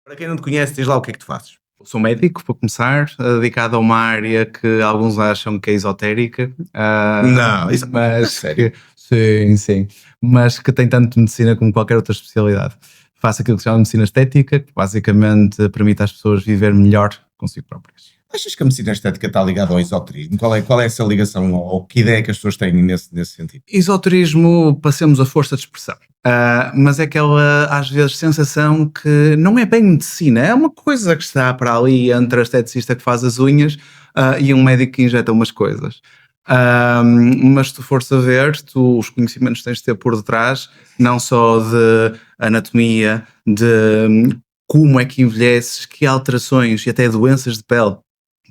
Para quem não te conhece, diz lá o que é que tu fazes. Sou médico, para começar, dedicado a uma área que alguns acham que é esotérica. Não, isso é mas sério. sim, mas que tem tanto medicina como qualquer outra especialidade. Faço aquilo que se chama medicina estética, que basicamente permite às pessoas viver melhor consigo próprias. Achas que a medicina estética está ligada ao esoterismo? Qual é essa ligação ou que ideia que as pessoas têm nesse sentido? Esoterismo, passemos a força de expressão. Mas é aquela, às vezes, sensação que não é bem medicina, é uma coisa que está para ali entre a esteticista que faz as unhas e um médico que injeta umas coisas. Mas se tu fores a ver, os conhecimentos tens de ter por detrás, não só de anatomia, de como é que envelheces, que alterações e até doenças de pele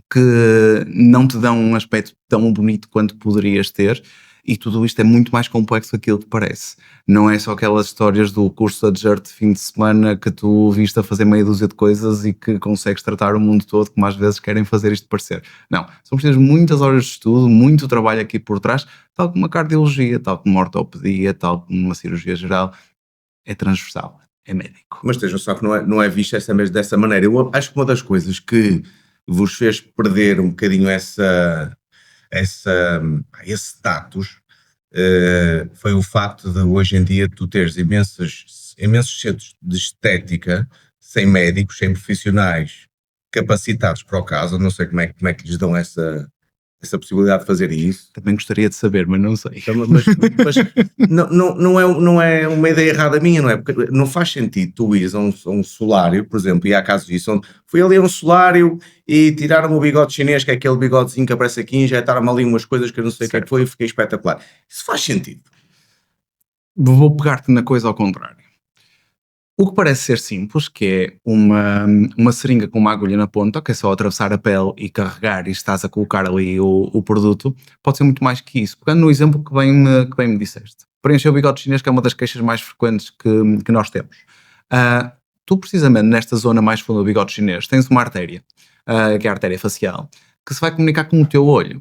que não te dão um aspecto tão bonito quanto poderias ter, e tudo isto é muito mais complexo do que aquilo que parece. Não é só aquelas histórias do curso de adjunto de fim de semana que tu viste a fazer meia dúzia de coisas e que consegues tratar o mundo todo, como às vezes querem fazer isto parecer. Não, são precisas muitas horas de estudo, muito trabalho aqui por trás, tal como uma cardiologia, tal como uma ortopedia, tal como uma cirurgia geral. É transversal, é médico. Mas estejam só que não é visto dessa maneira. Eu acho que uma das coisas que vos fez perder um bocadinho esse status foi o facto de hoje em dia tu teres imensos centros de estética sem médicos, sem profissionais capacitados para o caso. Eu não sei como é que lhes dão essa possibilidade de fazer isso. Também gostaria de saber, mas não sei. Então, mas não é uma ideia errada minha, não é? Porque não faz sentido tu ires a um solário, por exemplo, e há casos disso, onde fui ali a um solário e tiraram-me o bigode chinês, que é aquele bigodezinho que aparece aqui, injetaram-me ali umas coisas que eu não sei o que é que foi e fiquei espetacular. Isso faz sentido. Vou pegar-te na coisa ao contrário. O que parece ser simples, que é uma seringa com uma agulha na ponta, que é só atravessar a pele e carregar e estás a colocar ali o produto, pode ser muito mais que isso. Pegando no exemplo que bem me disseste. Preencher o bigode chinês, que é uma das queixas mais frequentes que nós temos. Tu, precisamente, nesta zona mais funda do bigode chinês, tens uma artéria, que é a artéria facial, que se vai comunicar com o teu olho.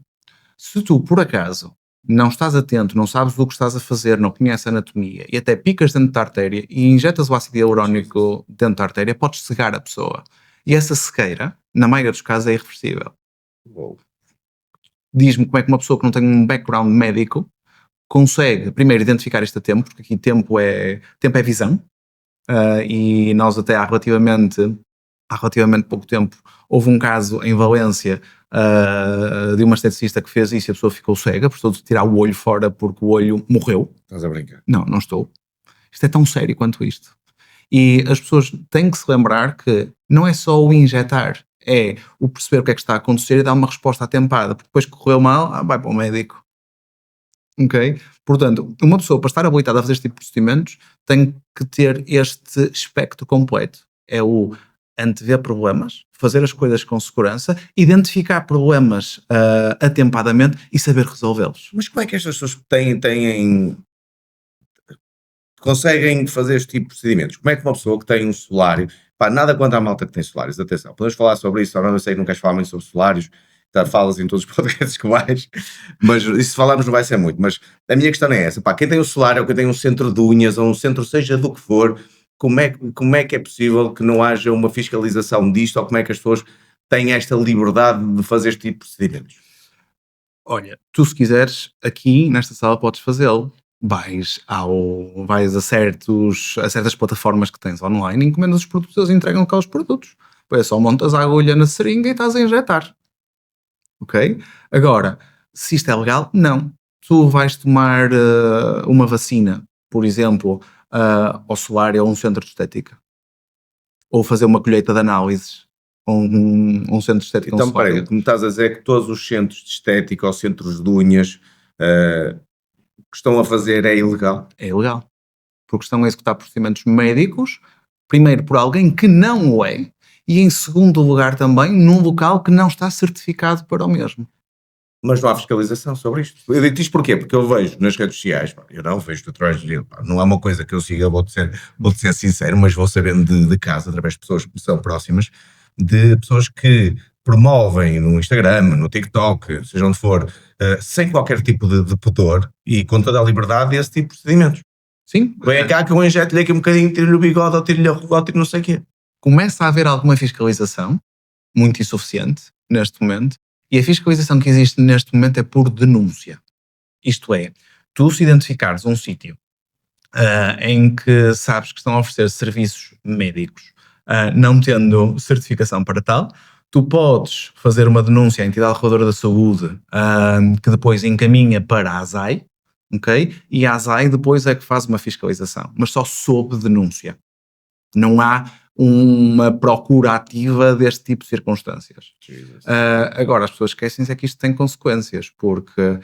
Se tu, por acaso, não estás atento, não sabes do que estás a fazer, não conheces a anatomia e até picas dentro da artéria e injetas o ácido hialurónico dentro da artéria, podes cegar a pessoa. E essa cegueira, na maioria dos casos, é irreversível. Uou. Diz-me como é que uma pessoa que não tem um background médico consegue, primeiro, identificar isto a tempo, porque aqui tempo é visão, e nós até há relativamente pouco tempo houve um caso em Valência de uma esteticista que fez isso e a pessoa ficou cega, precisou de tirar o olho fora porque o olho morreu. Estás a brincar? Não estou. Isto é tão sério quanto isto. E as pessoas têm que se lembrar que não é só o injetar, é o perceber o que é que está a acontecer e dar uma resposta atempada, porque depois que correu mal, vai para o médico. Ok? Portanto, uma pessoa para estar habilitada a fazer este tipo de procedimentos tem que ter este espectro completo. É o antever problemas, fazer as coisas com segurança, identificar problemas atempadamente e saber resolvê-los. Mas como é que estas pessoas conseguem fazer este tipo de procedimentos? Como é que uma pessoa que tem um solário, pá, nada contra a malta que tem solários, atenção, podemos falar sobre isso, eu sei que não queres falar muito sobre solários, falas em todos os podcasts que vais, mas e se falarmos não vai ser muito, mas a minha questão é essa, pá, quem tem um solário ou quem tem um centro de unhas ou um centro seja do que for, como é que é possível que não haja uma fiscalização disto ou como é que as pessoas têm esta liberdade de fazer este tipo de procedimentos? Olha, tu se quiseres, aqui nesta sala podes fazê-lo. Vais a certas plataformas que tens online, encomendas os produtos, eles entregam cá os produtos. Depois é só montas a agulha na seringa e estás a injetar. Ok? Agora, se isto é legal, não. Tu vais tomar uma vacina, por exemplo, ao solário ou a um centro de estética. Ou fazer uma colheita de análises a um centro de estética. Então, peraí, como estás a dizer que todos os centros de estética ou centros de unhas que estão a fazer é ilegal? É ilegal. Porque estão a executar procedimentos médicos, primeiro por alguém que não o é, e em segundo lugar também num local que não está certificado para o mesmo. Mas não há fiscalização sobre isto. Eu digo isto porquê? Porque eu vejo nas redes sociais, pá, eu não vejo tutoriais de pá, não é uma coisa que eu siga, vou-te ser sincero, mas vou sabendo de casa, através de pessoas que me são próximas, de pessoas que promovem no Instagram, no TikTok, seja onde for, sem qualquer tipo de pudor e com toda a liberdade esse tipo de procedimentos. Sim. Vem cá que eu injeto-lhe aqui um bocadinho, tiro-lhe o bigode ou tiro-lhe a rugota e não sei o quê. começa a haver alguma fiscalização, muito insuficiente neste momento, e a fiscalização que existe neste momento é por denúncia. Isto é, tu se identificares um sítio em que sabes que estão a oferecer serviços médicos não tendo certificação para tal, tu podes fazer uma denúncia à entidade reguladora da saúde que depois encaminha para a ASAI, ok? E a ASAI depois é que faz uma fiscalização, mas só sob denúncia. Não há uma procura ativa deste tipo de circunstâncias. Agora, as pessoas esquecem-se é que isto tem consequências, porque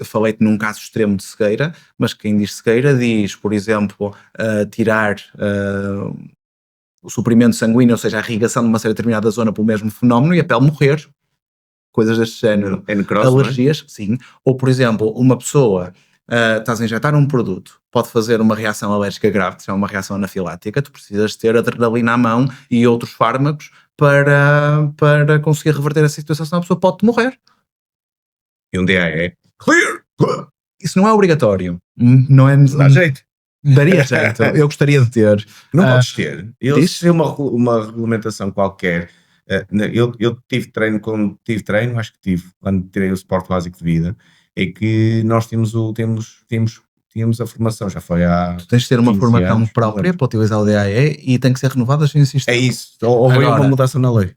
falei-te num caso extremo de cegueira, mas quem diz cegueira diz, por exemplo, tirar o suprimento sanguíneo, ou seja, a irrigação de uma determinada zona pelo mesmo fenómeno e a pele morrer, coisas deste género. É necrose, alergias, não é? Sim. Ou, por exemplo, uma pessoa, estás a injetar um produto, pode fazer uma reação alérgica grave, que é uma reação anafilática, tu precisas ter adrenalina à mão e outros fármacos para conseguir reverter essa situação, senão a pessoa pode morrer. E um DAE. Clear! Isso não é obrigatório. Não é... Dá jeito. Daria jeito. Eu gostaria de ter. Não podes ter. diz? Se uma regulamentação qualquer. Eu tive treino, acho que tive, quando tirei o suporte básico de vida, é que nós tínhamos a formação, já foi há. Tu tens de ter uma 15 formação anos, própria para utilizar o DAE e tem que ser renovada sem insistir. É isso. Houve Agora, uma mudança na lei.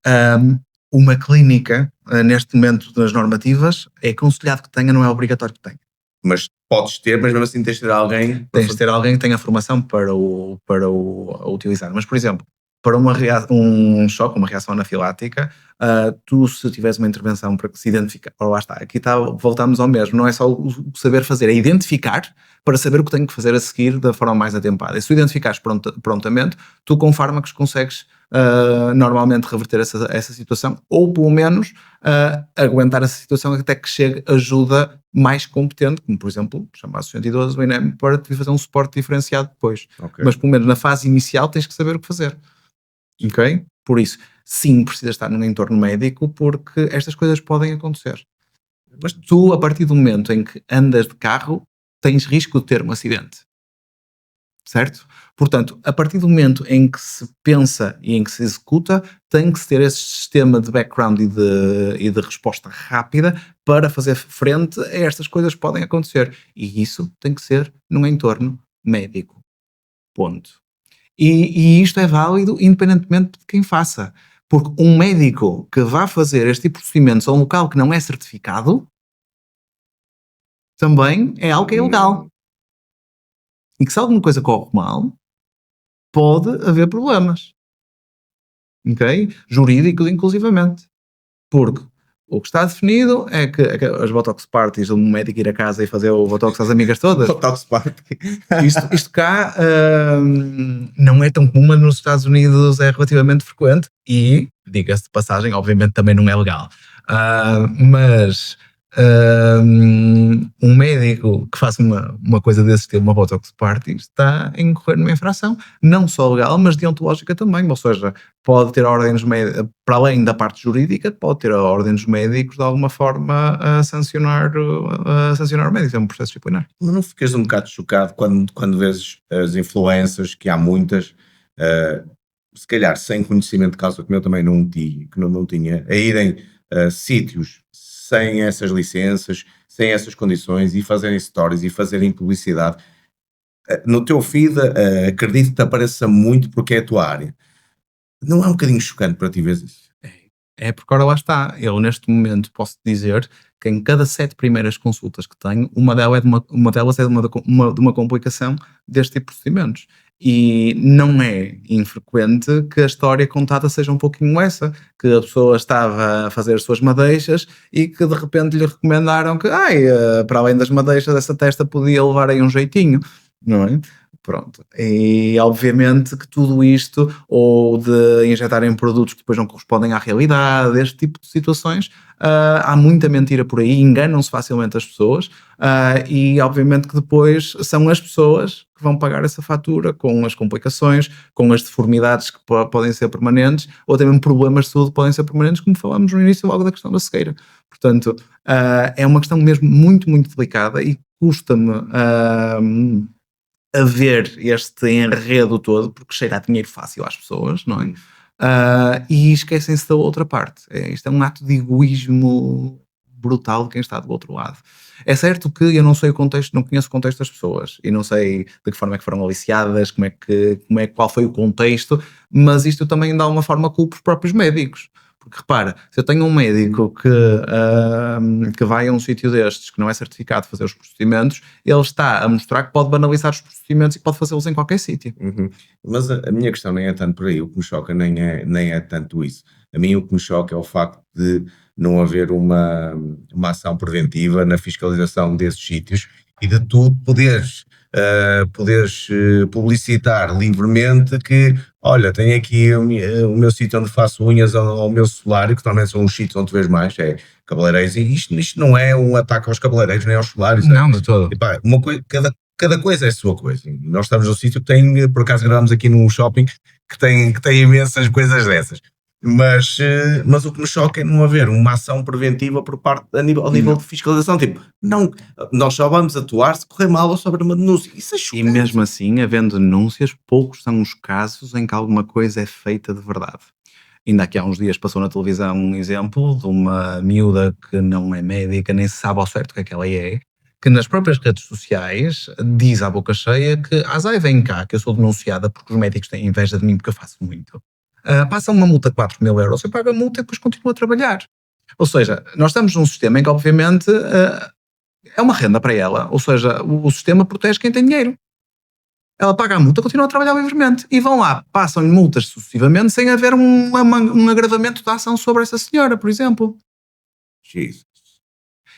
Uma clínica, neste momento das normativas, é aconselhado que tenha, não é obrigatório que tenha. Mas podes ter, mas mesmo assim tens de ter alguém. Tens de ter alguém que tenha formação para o utilizar. Mas, por exemplo, para um choque, uma reação anafilática, tu, se tiveres uma intervenção para que se identificar, lá está, aqui voltamos ao mesmo, não é só o saber fazer, é identificar para saber o que tenho que fazer a seguir da forma mais atempada. E se tu identificares prontamente, tu com fármacos consegues normalmente reverter essa situação, ou pelo menos aguentar essa situação até que chegue ajuda mais competente, como por exemplo chamar o 112 do INEM para te fazer um suporte diferenciado depois. Okay. Mas pelo menos na fase inicial tens que saber o que fazer. Ok? Por isso, sim, precisas estar num entorno médico porque estas coisas podem acontecer. Mas tu, a partir do momento em que andas de carro, tens risco de ter um acidente. Certo? Portanto, a partir do momento em que se pensa e em que se executa, tem que se ter esse sistema de background e de resposta rápida para fazer frente a estas coisas que podem acontecer. E isso tem que ser num entorno médico. Ponto. E isto é válido independentemente de quem faça. Porque um médico que vá fazer este tipo de procedimentos a um local que não é certificado também é algo que é ilegal. E que se alguma coisa corre mal, pode haver problemas. Ok? Jurídicos, inclusivamente. Porque o que está definido é que as Botox Parties, um médico ir a casa e fazer o Botox às amigas todas. Botox Party. Isto cá não é tão comum, mas nos Estados Unidos é relativamente frequente e, diga-se de passagem, obviamente também não é legal. Mas um médico que faça uma coisa desse estilo, uma Botox Party, está a incorrer numa infração, não só legal, mas deontológica também, ou seja, pode ter ordens médicas, para além da parte jurídica, pode ter ordens médicos de alguma forma a sancionar o médico, é um processo disciplinar. Mas não ficas um bocado chocado quando vês as influências, que há muitas, se calhar sem conhecimento de causa, como eu também não tinha, a irem a sítios sem essas licenças, sem essas condições e fazerem stories e fazerem publicidade. No teu feed, acredito que te apareça muito porque é a tua área. Não é um bocadinho chocante para ti ver isso? É porque ora lá está. Eu neste momento posso dizer que em cada 7 primeiras consultas que tenho, uma delas é de uma complicação deste tipo de procedimentos. E não é infrequente que a história contada seja um pouquinho essa, que a pessoa estava a fazer as suas madeixas e que de repente lhe recomendaram que para além das madeixas essa testa podia levar aí um jeitinho, não é? Pronto. E obviamente que tudo isto, ou de injetarem produtos que depois não correspondem à realidade, este tipo de situações, há muita mentira por aí, enganam-se facilmente as pessoas, e obviamente que depois são as pessoas que vão pagar essa fatura com as complicações, com as deformidades que podem ser permanentes, ou até mesmo problemas de saúde que podem ser permanentes, como falámos no início logo da questão da cegueira. Portanto, é uma questão mesmo muito, muito delicada e custa-me haver este enredo todo, porque cheira a dinheiro fácil às pessoas, não é? E esquecem-se da outra parte. Isto é um ato de egoísmo brutal de quem está do outro lado. É certo que eu não sei o contexto, não conheço o contexto das pessoas e não sei de que forma é que foram aliciadas, qual foi o contexto, mas isto também dá uma forma culpa os próprios médicos. Porque repara, se eu tenho um médico que vai a um sítio destes, que não é certificado de fazer os procedimentos, ele está a mostrar que pode banalizar os procedimentos e pode fazê-los em qualquer sítio. Uhum. Mas a minha questão nem é tanto por aí, o que me choca nem é tanto isso. A mim o que me choca é o facto de não haver uma ação preventiva na fiscalização desses sítios e de tu poderes publicitar livremente que, olha, tenho aqui o meu sítio onde faço unhas ao meu solário, que também são os sítios onde tu vês mais, é cabeleireiros, e isto não é um ataque aos cabeleireiros nem aos solários. Não, de todo. Epá, cada coisa é a sua coisa. Nós estamos num sítio que tem, por acaso gravamos aqui num shopping que tem imensas coisas dessas. Mas o que me choca é não haver uma ação preventiva por parte ao nível de fiscalização. Tipo, não, nós só vamos atuar se correr mal ou sobre uma denúncia. Isso é E chocante. mesmo assim, havendo denúncias, poucos são os casos em que alguma coisa é feita de verdade. Ainda aqui há uns dias passou na televisão um exemplo de uma miúda que não é médica, nem se sabe ao certo o que é que ela é, que nas próprias redes sociais diz à boca cheia que Azai, vem cá, que eu sou denunciada porque os médicos têm inveja de mim porque eu faço muito. Passa uma multa de 4.000 euros, eu pago a multa e depois continuo a trabalhar. Ou seja, nós estamos num sistema em que obviamente é uma renda para ela, ou seja, o sistema protege quem tem dinheiro. Ela paga a multa, continua a trabalhar livremente. E vão lá, passam-lhe multas sucessivamente sem haver um agravamento da ação sobre essa senhora, por exemplo. Jesus.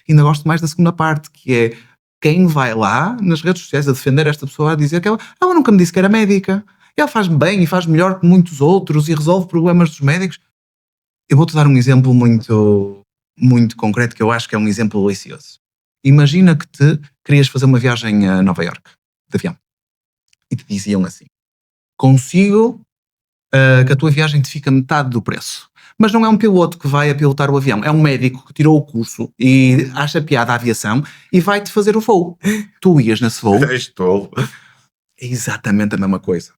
Ainda gosto mais da segunda parte, que é quem vai lá nas redes sociais a defender esta pessoa, a dizer que ela nunca me disse que era médica. Ela faz bem e faz melhor que muitos outros e resolve problemas dos médicos. Eu vou-te dar um exemplo muito, muito concreto que eu acho que é um exemplo delicioso. Imagina que querias fazer uma viagem a Nova Iorque, de avião. E te diziam assim: consigo que a tua viagem te fica metade do preço. Mas não é um piloto que vai a pilotar o avião, é um médico que tirou o curso e acha piada a aviação e vai-te fazer o voo. Tu ias nesse voo. Estou. É exatamente a mesma coisa.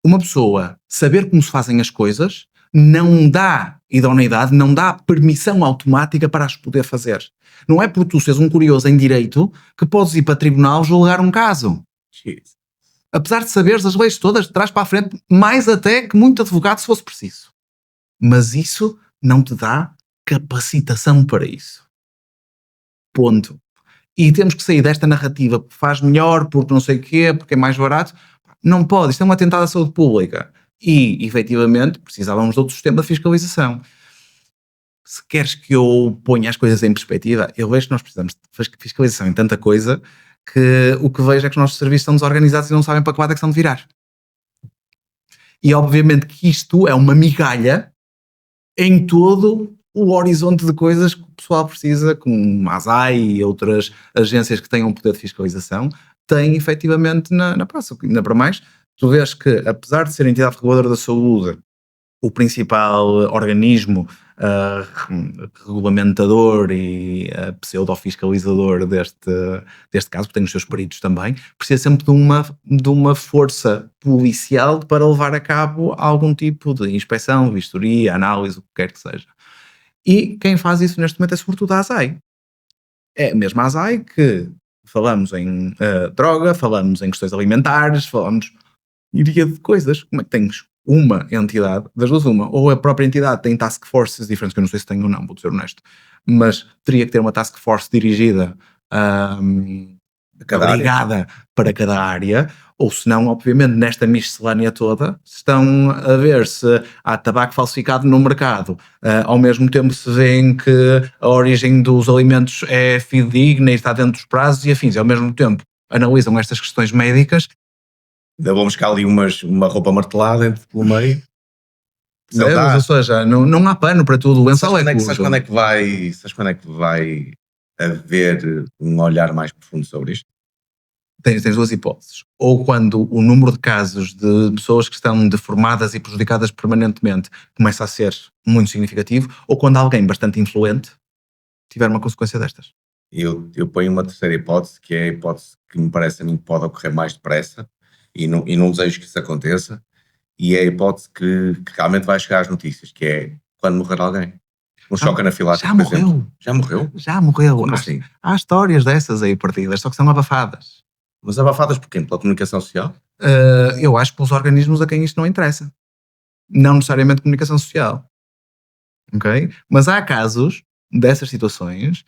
Uma pessoa saber como se fazem as coisas não dá idoneidade, não dá permissão automática para as poder fazer. Não é por tu seres um curioso em direito que podes ir para tribunal julgar um caso. Jesus. Apesar de saberes as leis todas de trás para a frente, mais até que muito advogado se fosse preciso. Mas isso não te dá capacitação para isso. Ponto. E temos que sair desta narrativa porque faz melhor, porque não sei o quê, porque é mais barato. Não pode, isto é um atentado à saúde pública. E, efetivamente, precisávamos de outro sistema de fiscalização. Se queres que eu ponha as coisas em perspectiva, eu vejo que nós precisamos de fiscalização em tanta coisa que o que vejo é que os nossos serviços estão desorganizados e não sabem para que lado é que são de virar. E obviamente que isto é uma migalha em todo o horizonte de coisas que o pessoal precisa, como a ASAI e outras agências que tenham poder de fiscalização, têm efetivamente na praça. Ainda para mais, tu vês que, apesar de ser a entidade reguladora da saúde o principal organismo regulamentador e pseudo-fiscalizador deste caso, que tem os seus peritos também, precisa sempre de uma força policial para levar a cabo algum tipo de inspeção, vistoria, análise, o que quer que seja. E quem faz isso neste momento é sobretudo a ASAI. É mesmo a ASAI que falamos em droga, falamos em questões alimentares, falamos iria de coisas. Como é que tens uma entidade, das duas uma, ou a própria entidade tem task forces diferentes, que eu não sei se tem ou não, vou ser honesto, mas teria que ter uma task force dirigida, obrigada para cada área, ou se não, obviamente, nesta miscelânea toda, estão a ver se há tabaco falsificado no mercado, ao mesmo tempo se vêem que a origem dos alimentos é fidedigna e está dentro dos prazos e afins, e ao mesmo tempo analisam estas questões médicas. Ainda vou buscar ali uma roupa martelada pelo meio. Ou seja, não há pano para tudo. O lençol é sabes quando é que vai haver um olhar mais profundo sobre isto? Tens duas hipóteses. Ou quando o número de casos de pessoas que estão deformadas e prejudicadas permanentemente começa a ser muito significativo, ou quando alguém bastante influente tiver uma consequência destas. Eu ponho uma terceira hipótese, que é a hipótese que me parece a mim que pode ocorrer mais depressa, e não desejo que isso aconteça, e é a hipótese que realmente vai chegar às notícias, que é quando morrer alguém. Um choque anafilático, Já por exemplo. morreu. Já morreu? Já morreu. Como assim? Há histórias dessas aí partidas, só que são abafadas. Mas abafadas por quem? Pela comunicação social? Eu acho pelos organismos a quem isto não interessa. Não necessariamente comunicação social. Ok? Mas há casos dessas situações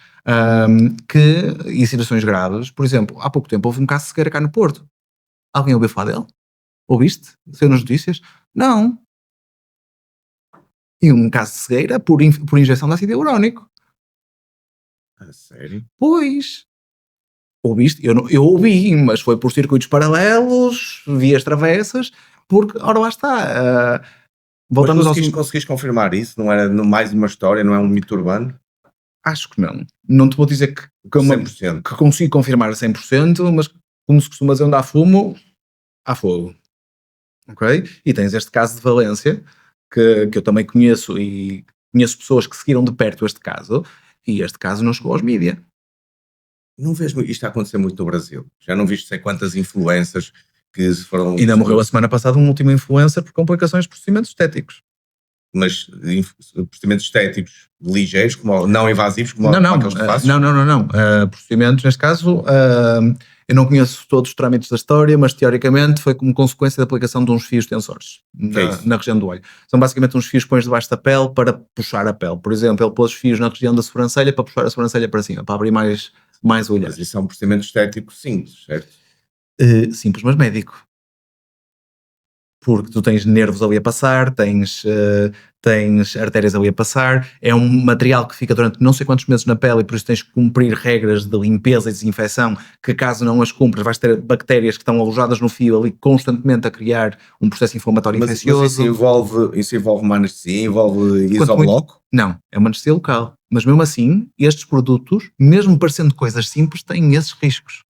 e situações graves. Por exemplo, há pouco tempo houve um caso de cegueira cá no Porto. Alguém ouviu falar dele? Ouviste? Saiu nas notícias? Não. E um caso de cegueira por injeção de ácido hialurónico. A sério? Pois. Ouviste? Eu ouvi, mas foi por circuitos paralelos, vias travessas, porque, ora lá está. Voltamos Mas conseguiste confirmar isso? Não era mais uma história, não é um mito urbano? Acho que não. Não te vou dizer que 100%. que consigo confirmar a 100%, mas como se costuma dizer, onde há fumo, há fogo. Ok? E tens este caso de Valência, que eu também conheço, e conheço pessoas que seguiram de perto este caso, e este caso não chegou aos mídia. Não vês isto a acontecer muito no Brasil? Já não viste sei quantas influências que se foram... Ainda morreu a semana passada um último influencer por complicações de procedimentos estéticos. Mas procedimentos estéticos ligeiros, como não invasivos, como aqueles que fazes? Não. Procedimentos, neste caso, eu não conheço todos os trâmites da história, mas teoricamente foi como consequência da aplicação de uns fios tensores na região do olho. São basicamente uns fios que pões debaixo da pele para puxar a pele. Por exemplo, ele pôs fios na região da sobrancelha para puxar a sobrancelha para cima, para abrir mais o olho. Mas isso é um procedimento estético simples, certo? Simples, mas médico. Porque tu tens nervos ali a passar, tens artérias ali a passar, é um material que fica durante não sei quantos meses na pele e por isso tens que cumprir regras de limpeza e desinfecção que caso não as cumpras vais ter bactérias que estão alojadas no fio ali constantemente a criar um processo inflamatório infeccioso. Mas isso envolve uma anestesia, envolve isobloco? Não, é uma anestesia local. Mas mesmo assim, estes produtos, mesmo parecendo coisas simples, têm esses riscos.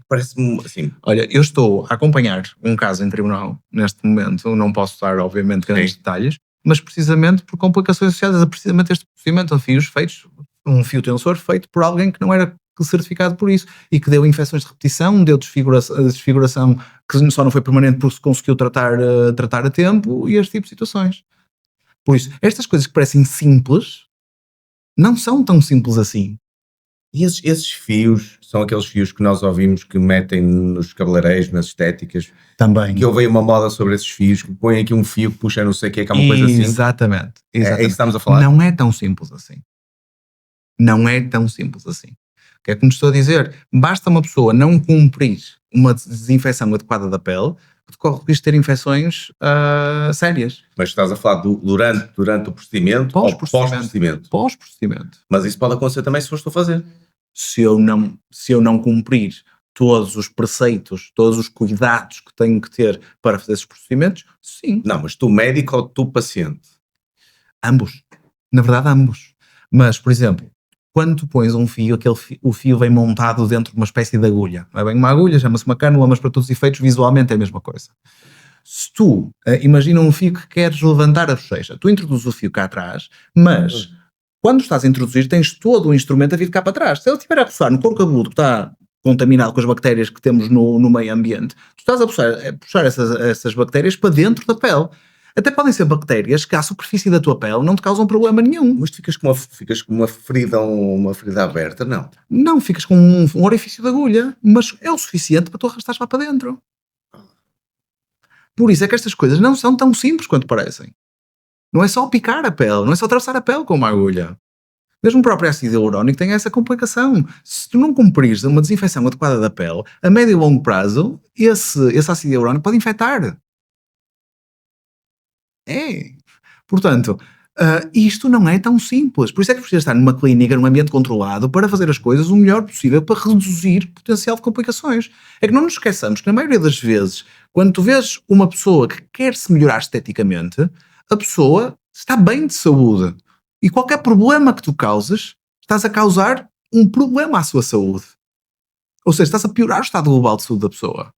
Parece-me assim. Olha, eu estou a acompanhar um caso em tribunal neste momento, não posso dar obviamente grandes detalhes, mas precisamente por complicações associadas a precisamente este procedimento de fios feitos, um fio tensor feito por alguém que não era certificado por isso e que deu infecções de repetição, deu desfiguração que só não foi permanente porque se conseguiu tratar a tempo e este tipo de situações. Por isso, estas coisas que parecem simples não são tão simples assim. E esses fios são aqueles fios que nós ouvimos que metem nos cabeleireiros, nas estéticas. Também. Que houve uma moda sobre esses fios, que põem aqui um fio que puxa não sei o que, é uma coisa assim. Exatamente. É isso que estamos a falar? Não é tão simples assim. Não é tão simples assim. O que é que nos estou a dizer? Basta uma pessoa não cumprir uma desinfecção adequada da pele que corre o risco de ter infecções sérias. Mas estás a falar durante o procedimento ou pós-procedimento? Pós-procedimento. Mas isso pode acontecer também se foste a fazer. Se eu não cumprir todos os preceitos, todos os cuidados que tenho que ter para fazer esses procedimentos, sim. Não, mas tu médico ou tu paciente? Ambos. Na verdade, ambos. Mas, por exemplo, quando tu pões um fio, o fio vem montado dentro de uma espécie de agulha. Não é bem uma agulha, chama-se uma cânula, mas para todos os efeitos, visualmente é a mesma coisa. Se tu, imagina um fio que queres levantar a bochecha, tu introduzes o fio cá atrás, mas quando estás a introduzir tens todo o instrumento a vir cá para trás. Se ele estiver a roçar no couro cabeludo que está contaminado com as bactérias que temos no meio ambiente, tu estás a puxar essas bactérias para dentro da pele. Até podem ser bactérias que à superfície da tua pele não te causam problema nenhum. Mas tu ficas com uma ferida aberta, não? Não, ficas com um orifício de agulha, mas é o suficiente para tu arrastares lá para dentro. Por isso é que estas coisas não são tão simples quanto parecem. Não é só picar a pele, não é só atravessar a pele com uma agulha. Mesmo o próprio ácido hialurónico tem essa complicação. Se tu não cumprires uma desinfecção adequada da pele, a médio e longo prazo, esse ácido hialurónico pode infectar. Portanto, isto não é tão simples. Por isso é que precisa estar numa clínica, num ambiente controlado, para fazer as coisas o melhor possível para reduzir o potencial de complicações. É que não nos esqueçamos que na maioria das vezes, quando tu vês uma pessoa que quer se melhorar esteticamente, a pessoa está bem de saúde. E qualquer problema que tu causes, estás a causar um problema à sua saúde. Ou seja, estás a piorar o estado global de saúde da pessoa.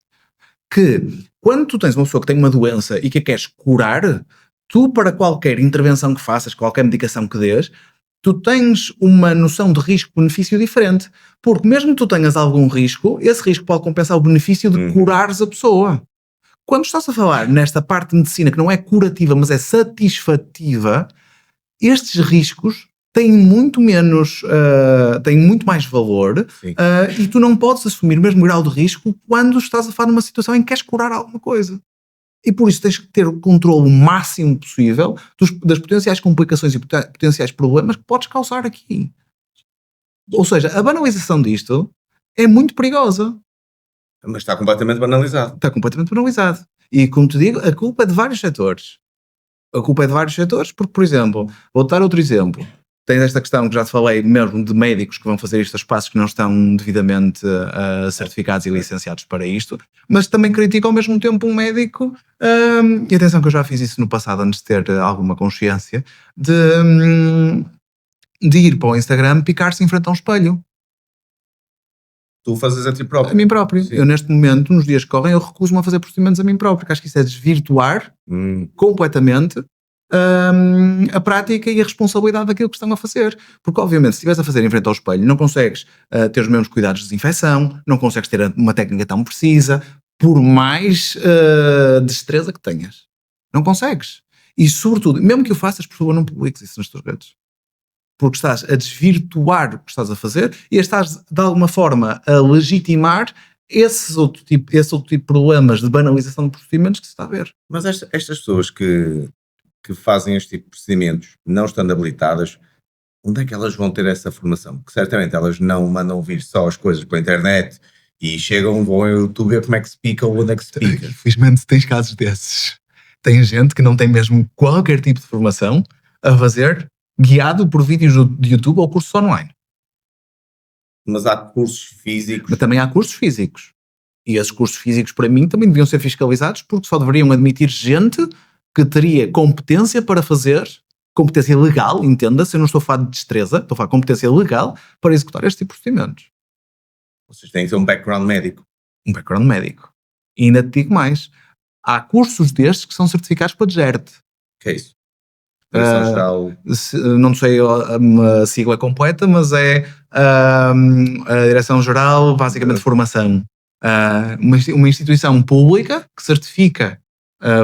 Que, quando tu tens uma pessoa que tem uma doença e que a queres curar, tu, para qualquer intervenção que faças, qualquer medicação que dês, tu tens uma noção de risco-benefício diferente. Porque mesmo que tu tenhas algum risco, esse risco pode compensar o benefício de curares a pessoa. Quando estás a falar nesta parte de medicina que não é curativa, mas é satisfativa, estes riscos têm muito menos, têm muito mais valor, e tu não podes assumir o mesmo grau de risco quando estás a falar numa situação em que queres curar alguma coisa. E por isso tens que ter o controle o máximo possível das potenciais complicações e potenciais problemas que podes causar aqui. Ou seja, a banalização disto é muito perigosa. Mas está completamente banalizado. Está completamente banalizado. E como te digo, a culpa é de vários setores. A culpa é de vários setores porque, por exemplo, vou dar outro exemplo. Tens esta questão que já te falei mesmo de médicos que vão fazer isto a espaços que não estão devidamente certificados e licenciados para isto, mas também critico ao mesmo tempo um médico, e atenção que eu já fiz isso no passado antes de ter alguma consciência, de ir para o Instagram picar-se em frente a um espelho. Tu fazes a ti próprio. A mim próprio. Sim. Eu neste momento, nos dias que correm, eu recuso-me a fazer procedimentos a mim próprio, porque acho que isso é desvirtuar completamente a prática e a responsabilidade daquilo que estão a fazer. Porque obviamente se estiveres a fazer em frente ao espelho não consegues ter os mesmos cuidados de desinfecção, não consegues ter uma técnica tão precisa, por mais destreza que tenhas. Não consegues. E sobretudo, mesmo que o faças, por favor não publiques isso nas tuas redes. Porque estás a desvirtuar o que estás a fazer e estás de alguma forma a legitimar esse outro tipo de problemas de banalização de procedimentos que se está a ver. Mas estas pessoas que fazem este tipo de procedimentos, não estando habilitadas, onde é que elas vão ter essa formação? Porque certamente elas não mandam vir só as coisas para a internet e vão ao YouTube ver como é que se pica ou onde é que se pica. Infelizmente tens casos desses. Tem gente que não tem mesmo qualquer tipo de formação a fazer guiado por vídeos de YouTube ou cursos online. Mas há cursos físicos. Mas também há cursos físicos. E esses cursos físicos, para mim, também deviam ser fiscalizados porque só deveriam admitir gente que teria competência para fazer, competência legal, entenda-se, eu não estou a falar de destreza, estou a falar de competência legal para executar este tipo de procedimentos. Vocês têm que ter um background médico. Um background médico. E ainda te digo mais, há cursos destes que são certificados para DGERT. Que é isso? Geral... não sei a sigla completa, mas é a Direção-Geral, basicamente, de Formação. Uma instituição pública que certifica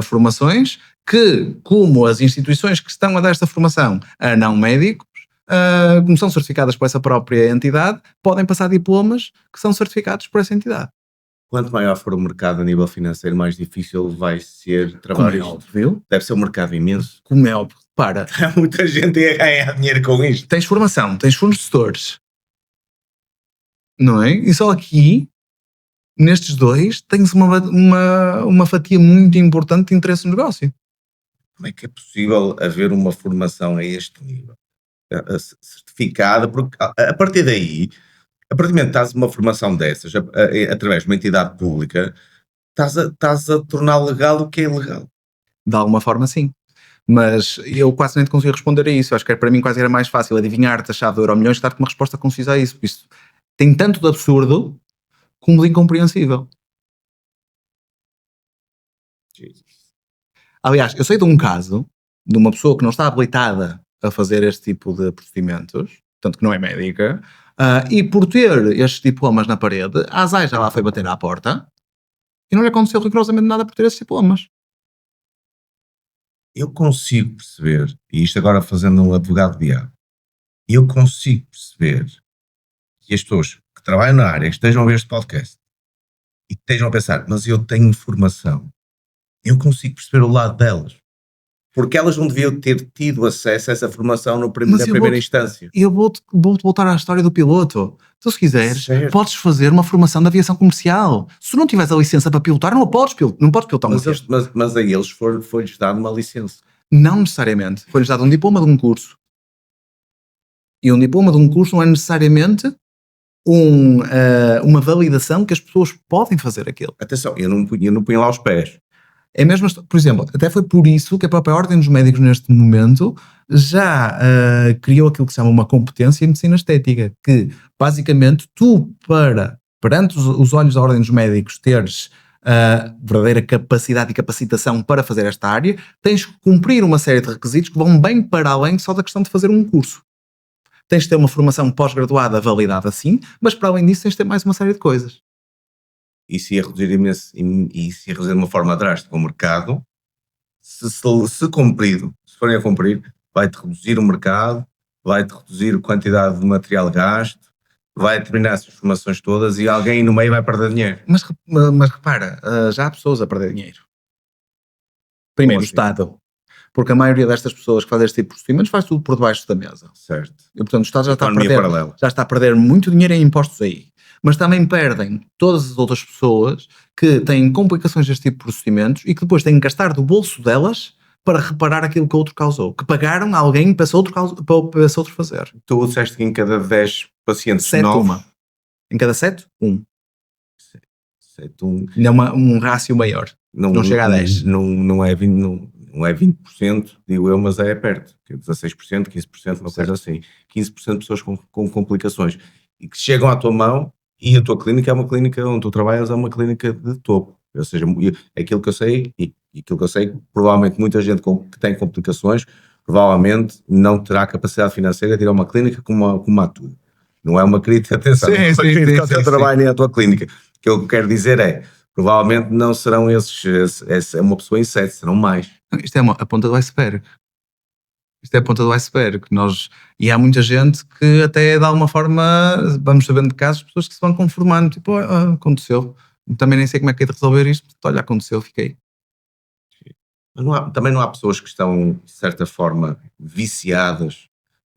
formações que, como as instituições que estão a dar esta formação a não médicos, como são certificadas por essa própria entidade, podem passar diplomas que são certificados por essa entidade. Quanto maior for o mercado a nível financeiro, mais difícil vai ser trabalhar isto. Óbvio. Deve ser um mercado imenso. Como é óbvio. Para. Há muita gente a ganhar dinheiro com isto. Tens formação, tens fornecedores. Não é? E só aqui, nestes dois, tens uma fatia muito importante de interesse no negócio. Como é que é possível haver uma formação a este nível? Certificada, porque a partir daí, a partir do momento que estás uma formação dessas, através de uma entidade pública, estás a tornar legal o que é ilegal. De alguma forma, sim. Mas eu quase nem te consigo responder a isso. Eu acho que para mim quase era mais fácil adivinhar-te a chave do Euromilhões que dar-te uma resposta concisa a isso. Porque isso tem tanto de absurdo como de incompreensível. Jesus. Aliás, eu sei de um caso de uma pessoa que não está habilitada a fazer este tipo de procedimentos, tanto que não é médica, e por ter estes diplomas na parede, a ASAI já lá foi bater à porta e não lhe aconteceu rigorosamente nada por ter esses diplomas. Eu consigo perceber, e isto agora fazendo um advogado de diabo, eu consigo perceber que as pessoas que trabalham na área, que estejam a ver este podcast e que estejam a pensar, mas eu tenho informação, eu consigo perceber o lado delas. Porque elas não deviam ter tido acesso a essa formação na primeira instância. E eu vou-te voltar à história do piloto. Tu, se quiseres, certo, podes fazer uma formação de aviação comercial. Se tu não tiveres a licença para pilotar, não podes pilotar um avião. Mas a eles foi-lhes dado uma licença. Não necessariamente. Foi-lhes dado um diploma de um curso. E um diploma de um curso não é necessariamente uma validação que as pessoas podem fazer aquilo. Atenção, eu não punho lá os pés. É mesmo, por exemplo, até foi por isso que a própria Ordem dos Médicos neste momento já criou aquilo que se chama uma competência em medicina estética, que basicamente tu, perante os olhos da Ordem dos Médicos, teres verdadeira capacidade e capacitação para fazer esta área, tens que cumprir uma série de requisitos que vão bem para além só da questão de fazer um curso. tens de ter uma formação pós-graduada validada assim, mas para além disso tens de ter mais uma série de coisas. Isso ia reduzir imenso, e isso ia reduzir de uma forma drástica o mercado. Se cumprido, se forem a cumprir, vai-te reduzir o mercado, vai-te reduzir a quantidade de material gasto, vai terminar essas formações todas e alguém no meio vai perder dinheiro. Mas repara, já há pessoas a perder dinheiro. Primeiro, o assim? Estado. Porque a maioria destas pessoas que fazem este tipo de procedimentos faz tudo por debaixo da mesa. Certo. E, portanto, o Estado Economia paralela. já está a perder muito dinheiro em impostos aí. Mas também perdem todas as outras pessoas que têm complicações deste tipo de procedimentos e que depois têm que gastar do bolso delas para reparar aquilo que o outro causou. Que pagaram a alguém para esse outro fazer. Tu disseste que em cada 10 pacientes 7, 9... uma. Em cada 7, 1. 7, 1... Ainda é um rácio maior. Não chega a 10. Não é 20%, não é 20%, digo eu, mas é perto. 16%, 15%, uma coisa assim. 15% de pessoas com complicações e que chegam à tua mão, e a tua clínica é uma clínica onde tu trabalhas, é uma clínica de topo. Ou seja, aquilo que eu sei, e aquilo que eu sei, provavelmente muita gente que tem complicações, provavelmente não terá capacidade financeira de ir a uma clínica como a tua. Não é uma crítica, atenção, não é uma crítica ao teu trabalho e à tua clínica. O que eu quero dizer é, provavelmente não serão é uma pessoa em 7, serão mais. Isto é a ponta do iceberg. Isto é a ponta do iceberg. E há muita gente que até de alguma forma, vamos sabendo de casos, pessoas que se vão conformando, tipo, aconteceu. Também nem sei como é que é de resolver isto. Olha, aconteceu, fiquei. Também não há pessoas que estão, de certa forma, viciadas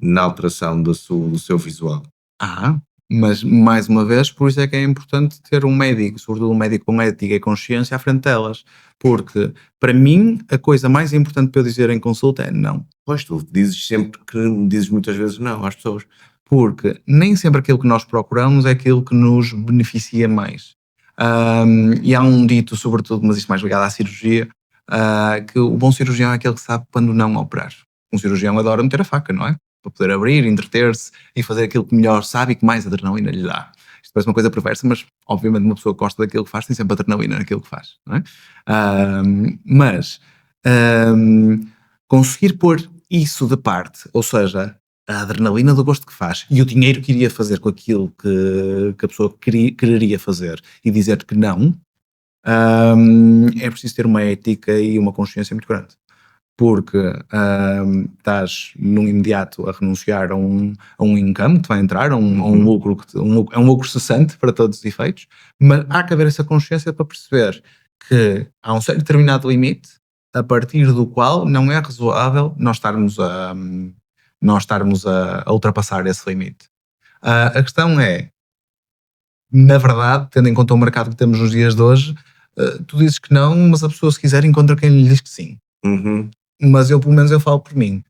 na alteração do seu visual. Mas mais uma vez, por isso é que é importante ter um médico, sobretudo um médico com ética e consciência à frente delas, porque para mim a coisa mais importante para eu dizer em consulta é não. Pois, tu dizes muitas vezes não às pessoas. Porque nem sempre aquilo que nós procuramos é aquilo que nos beneficia mais. E há um dito, sobretudo, mas isto mais ligado à cirurgia, que o bom cirurgião é aquele que sabe quando não operar. Um cirurgião adora meter a faca, não é? Para poder abrir, entreter-se e fazer aquilo que melhor sabe e que mais adrenalina lhe dá. Isto parece uma coisa perversa, mas obviamente uma pessoa que gosta daquilo que faz tem sempre adrenalina naquilo que faz, não é? Conseguir pôr isso de parte, ou seja, a adrenalina do gosto que faz e o dinheiro que iria fazer com aquilo que a pessoa quereria fazer e dizer que não, é preciso ter uma ética e uma consciência muito grande. Porque estás num imediato a renunciar a um income que te vai entrar, a um lucro, é um lucro cessante para todos os efeitos, mas há que haver essa consciência para perceber que há um certo determinado limite a partir do qual não é razoável nós estarmos a ultrapassar esse limite. A questão é, na verdade, tendo em conta o mercado que temos nos dias de hoje, tu dizes que não, mas a pessoa se quiser encontra quem lhe diz que sim. Mas eu, pelo menos, eu falo por mim.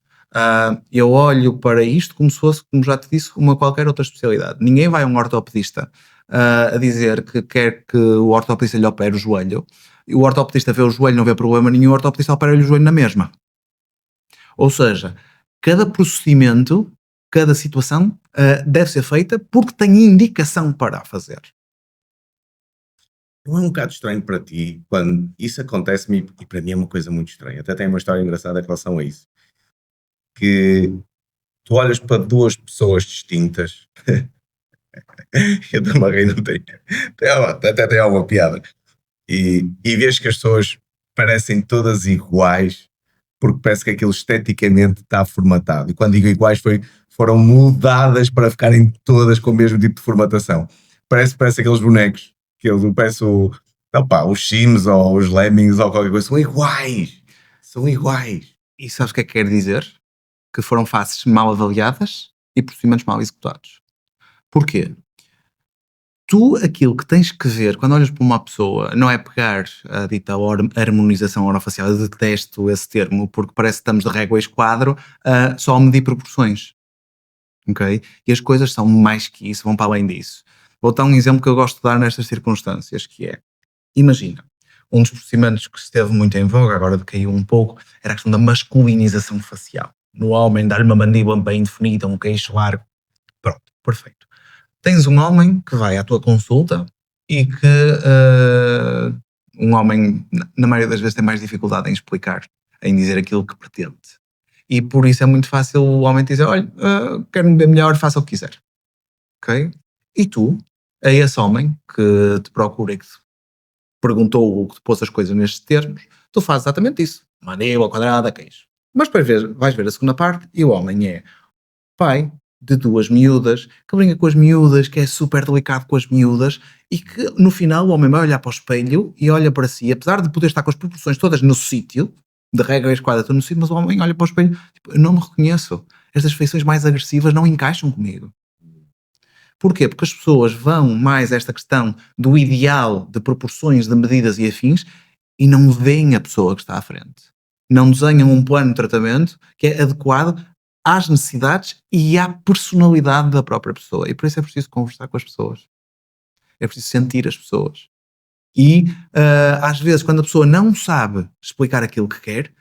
Eu olho para isto como se fosse, como já te disse, uma qualquer outra especialidade. Ninguém vai a um ortopedista a dizer que quer que o ortopedista lhe opere o joelho. O ortopedista vê o joelho, não vê problema nenhum, o ortopedista opera-lhe o joelho na mesma. Ou seja, cada procedimento, cada situação deve ser feita porque tem indicação para a fazer. Não é um bocado estranho para ti quando isso acontece-me, e para mim é uma coisa muito estranha, até tem uma história engraçada em relação a isso, que tu olhas para duas pessoas distintas, eu estou-me a rir, não tem, até tem alguma piada, e vês que as pessoas parecem todas iguais, porque parece que aquilo esteticamente está formatado, e quando digo iguais foram moldadas para ficarem todas com o mesmo tipo de formatação. Parece aqueles bonecos, parece os Sims ou os Lemmings ou qualquer coisa, são iguais. E sabes o que é que quer dizer? Que foram faces mal avaliadas e procedimentos mal executados. Porquê? Tu, aquilo que tens que ver quando olhas para uma pessoa, não é pegar a dita harmonização orofacial, eu detesto esse termo, porque parece que estamos de régua e esquadro só a medir proporções. Ok? E as coisas são mais que isso, vão para além disso. Vou dar um exemplo que eu gosto de dar nestas circunstâncias, que é, imagina, um dos procedimentos que esteve muito em voga, agora decaiu um pouco, era a questão da masculinização facial. No homem, dar-lhe uma mandíbula bem definida, um queixo largo. Pronto, perfeito. Tens um homem que vai à tua consulta e que um homem, na maioria das vezes, tem mais dificuldade em explicar, em dizer aquilo que pretende. E por isso é muito fácil o homem dizer, olha, quero-me ver melhor, faça o que quiser. Ok? E tu, a esse homem que te procura e que te perguntou ou que te pôs as coisas nestes termos, tu fazes exatamente isso. Mandíbula quadrada, queijo. Mas depois vais ver a segunda parte e o homem é pai de 2 miúdas, que brinca com as miúdas, que é super delicado com as miúdas e que no final o homem vai olhar para o espelho e olha para si, apesar de poder estar com as proporções todas no sítio, de regra e esquadra tudo no sítio, mas o homem olha para o espelho, tipo, eu não me reconheço, estas feições mais agressivas não encaixam comigo. Porquê? Porque as pessoas vão mais a esta questão do ideal de proporções, de medidas e afins e não veem a pessoa que está à frente. Não desenham um plano de tratamento que é adequado às necessidades e à personalidade da própria pessoa. E por isso é preciso conversar com as pessoas. É preciso sentir as pessoas. E às vezes, quando a pessoa não sabe explicar aquilo que quer,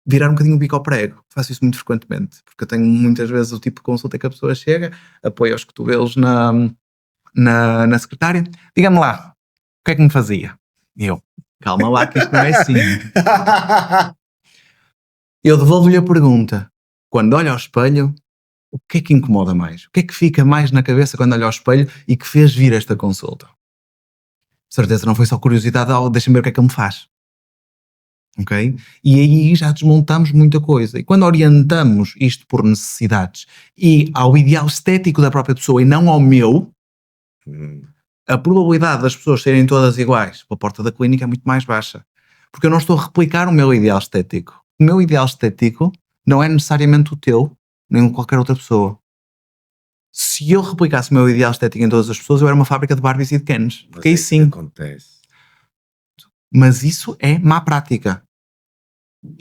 virar um bocadinho o bico ao prego. Faço isso muito frequentemente, porque eu tenho muitas vezes o tipo de consulta que a pessoa chega, apoia os cotovelos na secretária, diga-me lá, o que é que me fazia? E eu, calma lá que isto não é assim. Eu devolvo-lhe a pergunta, quando olha ao espelho, o que é que incomoda mais? O que é que fica mais na cabeça quando olha ao espelho e que fez vir esta consulta? De certeza não foi só curiosidade, deixa-me ver o que é que ele me faz. Ok? E aí já desmontamos muita coisa. E quando orientamos isto por necessidades e ao ideal estético da própria pessoa e não ao meu, a probabilidade das pessoas serem todas iguais pela porta da clínica é muito mais baixa. Porque eu não estou a replicar o meu ideal estético. O meu ideal estético não é necessariamente o teu, nem de qualquer outra pessoa. Se eu replicasse o meu ideal estético em todas as pessoas, eu era uma fábrica de Barbies e de Kens. Porque aí sim. Acontece. Mas isso é má prática.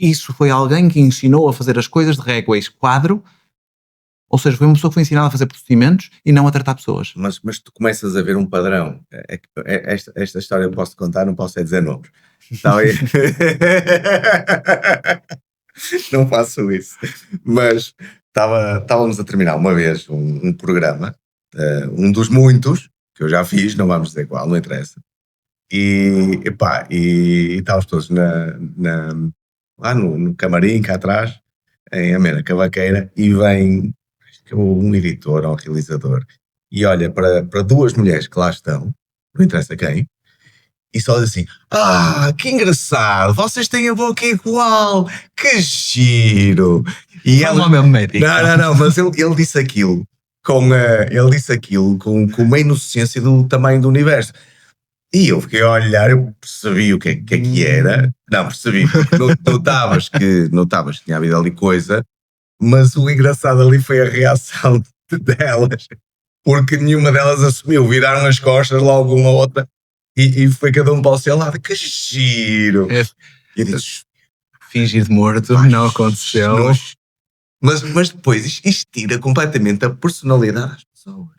Isso foi alguém que ensinou a fazer as coisas de régua e esquadro, ou seja, foi uma pessoa que foi ensinada a fazer procedimentos e não a tratar pessoas. Mas tu começas a ver um padrão. Esta história eu posso contar, não posso é dizer nomes. Então, não faço isso. Mas estávamos a terminar uma vez um programa, um dos muitos que eu já fiz, não vamos dizer qual, não interessa. E estávamos todos lá no camarim, cá atrás, em amena cavaqueira, e vem um editor ou um realizador e olha para 2 mulheres que lá estão, não interessa quem, e só diz assim: que engraçado, vocês têm a boca igual, que giro. E Faz ao mesmo médico. Não, mas ele disse aquilo com uma inocência do tamanho do universo. E eu fiquei a olhar, eu percebi o que é que era. Não, percebi, porque notavas que tinha havido ali coisa, mas o engraçado ali foi a reação delas, porque nenhuma delas assumiu, viraram as costas logo uma ou outra e foi cada um para o seu lado. Que giro! É, E eu disse, fingir de morto, não aconteceu. Mas depois isto tira completamente a personalidade das pessoas.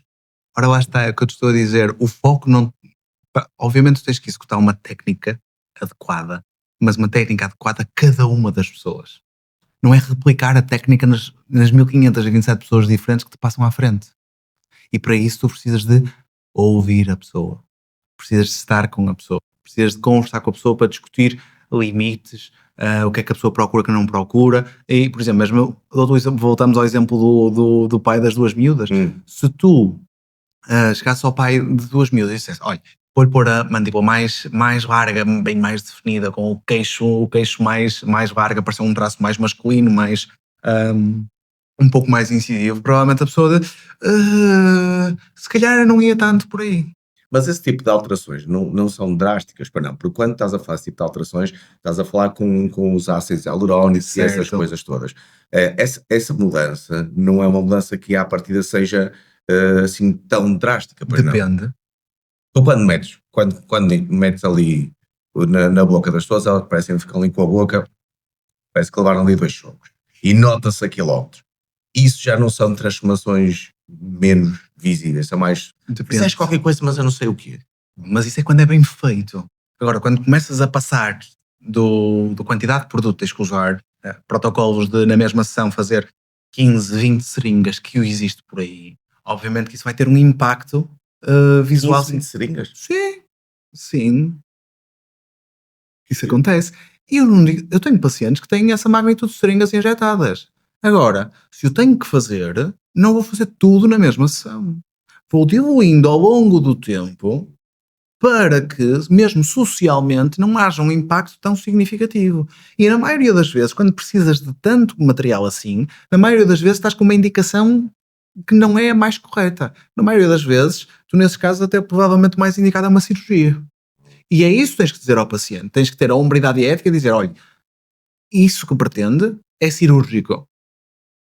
Ora, lá está, é o que eu te estou a dizer. O foco não. Obviamente, tu tens que executar uma técnica adequada, mas uma técnica adequada a cada uma das pessoas. Não é replicar a técnica nas 1527 pessoas diferentes que te passam à frente. E para isso, tu precisas de ouvir a pessoa, precisas de estar com a pessoa, precisas de conversar com a pessoa para discutir limites, o que é que a pessoa procura, que não procura. E, por exemplo, mesmo, voltamos ao exemplo do pai das 2 miúdas. Se tu chegasse ao pai de 2 miúdas e dissesse: olha, vou-lhe pôr a mandíbula mais larga, bem mais definida, com o queixo mais largo, parecer um traço mais masculino, mais um pouco mais incisivo, provavelmente a pessoa se calhar não ia tanto por aí. Mas esse tipo de alterações não são drásticas, para não, porque quando estás a falar esse tipo de alterações, estás a falar com os ácidos hialurónicos e essas coisas todas. Essa mudança não é uma mudança que à partida seja assim tão drástica, pois não? Depende. Tu quando metes ali na boca das pessoas, elas parecem que ficam ali com a boca, parece que levaram ali 2 socos. E nota-se a quilómetros. Isso já não são transformações menos visíveis, são mais... Fizeste qualquer coisa, mas eu não sei o quê. Mas isso é quando é bem feito. Agora, quando começas a passar do quantidade de produto que tens que usar, protocolos de, na mesma sessão, fazer 15, 20 seringas que existe por aí, obviamente que isso vai ter um impacto visual. 15 seringas? Sim. Isso acontece. E eu tenho pacientes que têm essa magnitude de seringas injetadas. Agora, se eu tenho que fazer, não vou fazer tudo na mesma sessão. Vou diluindo ao longo do tempo para que, mesmo socialmente, não haja um impacto tão significativo. E na maioria das vezes, quando precisas de tanto material assim, na maioria das vezes estás com uma indicação que não é a mais correta. Na maioria das vezes, tu nesses casos até provavelmente mais indicado é uma cirurgia. E é isso que tens que dizer ao paciente. Tens que ter a hombridade ética e dizer, olha, isso que pretende é cirúrgico.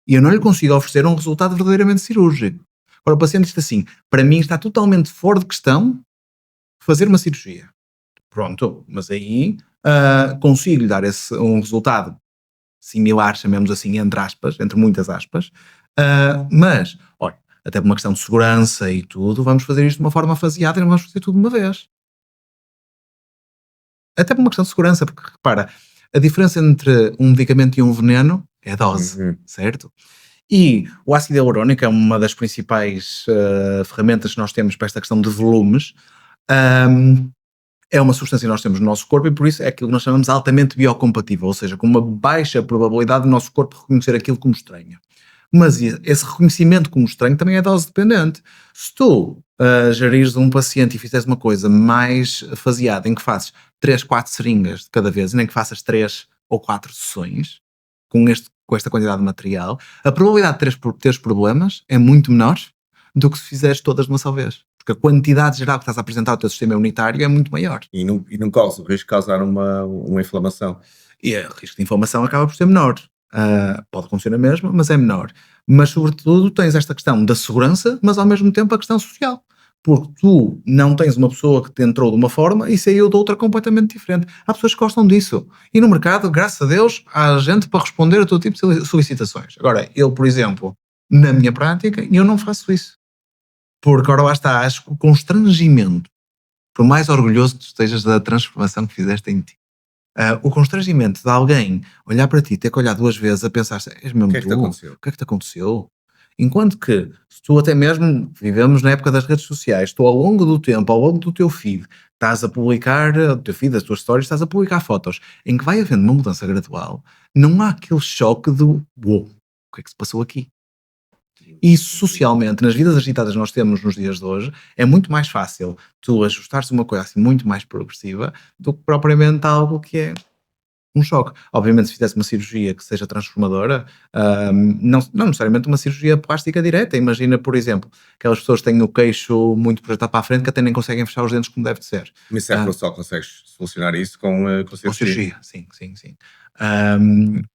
E eu não lhe consigo oferecer um resultado verdadeiramente cirúrgico. Agora o paciente diz assim, para mim está totalmente fora de questão fazer uma cirurgia. Pronto, mas aí consigo-lhe dar um resultado similar, chamemos assim, entre aspas, entre muitas aspas, mas, olha, até por uma questão de segurança e tudo, vamos fazer isto de uma forma faseada e não vamos fazer tudo de uma vez. Até por uma questão de segurança, porque repara, a diferença entre um medicamento e um veneno é a dose, certo? E o ácido hialurónico é uma das principais ferramentas que nós temos para esta questão de volumes. É uma substância que nós temos no nosso corpo e por isso é aquilo que nós chamamos altamente biocompatível, ou seja, com uma baixa probabilidade do nosso corpo reconhecer aquilo como estranho. Mas esse reconhecimento como estranho também é dose dependente. Se tu gerires um paciente e fizeres uma coisa mais faseada, em que fazes 3, 4 seringas de cada vez, nem que faças 3 ou 4 sessões, com esta quantidade de material, a probabilidade de teres problemas é muito menor do que se fizeres todas de uma só vez. Porque a quantidade geral que estás a apresentar ao teu sistema imunitário é muito maior. E não corres o risco de causar uma inflamação. E o risco de inflamação acaba por ser menor. Pode acontecer na mesma, mas é menor. Mas, sobretudo, tens esta questão da segurança, mas ao mesmo tempo a questão social. Porque tu não tens uma pessoa que te entrou de uma forma e saiu de outra completamente diferente. Há pessoas que gostam disso. E no mercado, graças a Deus, há gente para responder a todo tipo de solicitações. Agora, eu, por exemplo, na minha prática, eu não faço isso. Porque, ora lá está, acho que o constrangimento, por mais orgulhoso que tu estejas da transformação que fizeste em ti, o constrangimento de alguém olhar para ti, ter que olhar 2 vezes a pensar, és mesmo O que é que te tu? aconteceu? O que é que te aconteceu? Enquanto que, se tu até mesmo, vivemos na época das redes sociais, tu ao longo do tempo, ao longo do teu feed, estás a publicar, o teu feed, as tuas stories, estás a publicar fotos, em que vai havendo uma mudança gradual, não há aquele choque do, uou, o que é que se passou aqui? E socialmente, nas vidas agitadas que nós temos nos dias de hoje, é muito mais fácil tu ajustares uma coisa assim muito mais progressiva do que propriamente algo que é um choque. Obviamente, se fizesse uma cirurgia que seja transformadora, não necessariamente uma cirurgia plástica direta. Imagina, por exemplo, aquelas pessoas que têm o queixo muito projetado para a frente que até nem conseguem fechar os dentes como deve de ser. Mas só consegues solucionar isso com Com cirurgia, sim.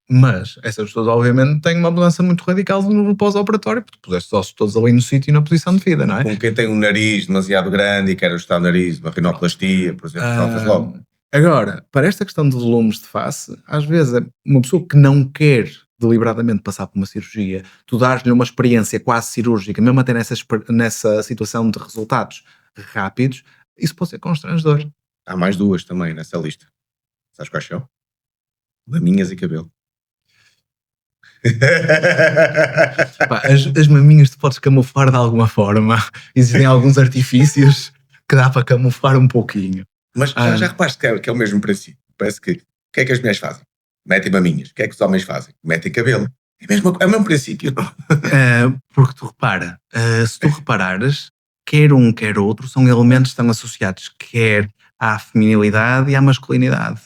Mas essas pessoas obviamente têm uma mudança muito radical no pós-operatório, porque tu puseste os ossos todos ali no sítio e na posição de vida, não é? Com quem tem um nariz demasiado grande e quer ajustar o nariz, uma rinoplastia, por exemplo, faz logo. Agora, para esta questão de volumes de face, às vezes uma pessoa que não quer deliberadamente passar por uma cirurgia, tu dás-lhe uma experiência quase cirúrgica, mesmo até nessa situação de resultados rápidos, isso pode ser constrangedor. Há mais 2 também nessa lista. Sabes quais são? Maminhas e cabelo. Pá, as maminhas tu podes camuflar de alguma forma. Existem alguns artifícios que dá para camuflar um pouquinho. Mas já reparaste que é o mesmo princípio. Parece que, o que é que as mulheres fazem? Metem maminhas. O que é que os homens fazem? Metem cabelo. É o mesmo princípio. Porque tu repara, se tu reparares, quer um, quer outro, são elementos que estão associados quer à feminilidade e à masculinidade.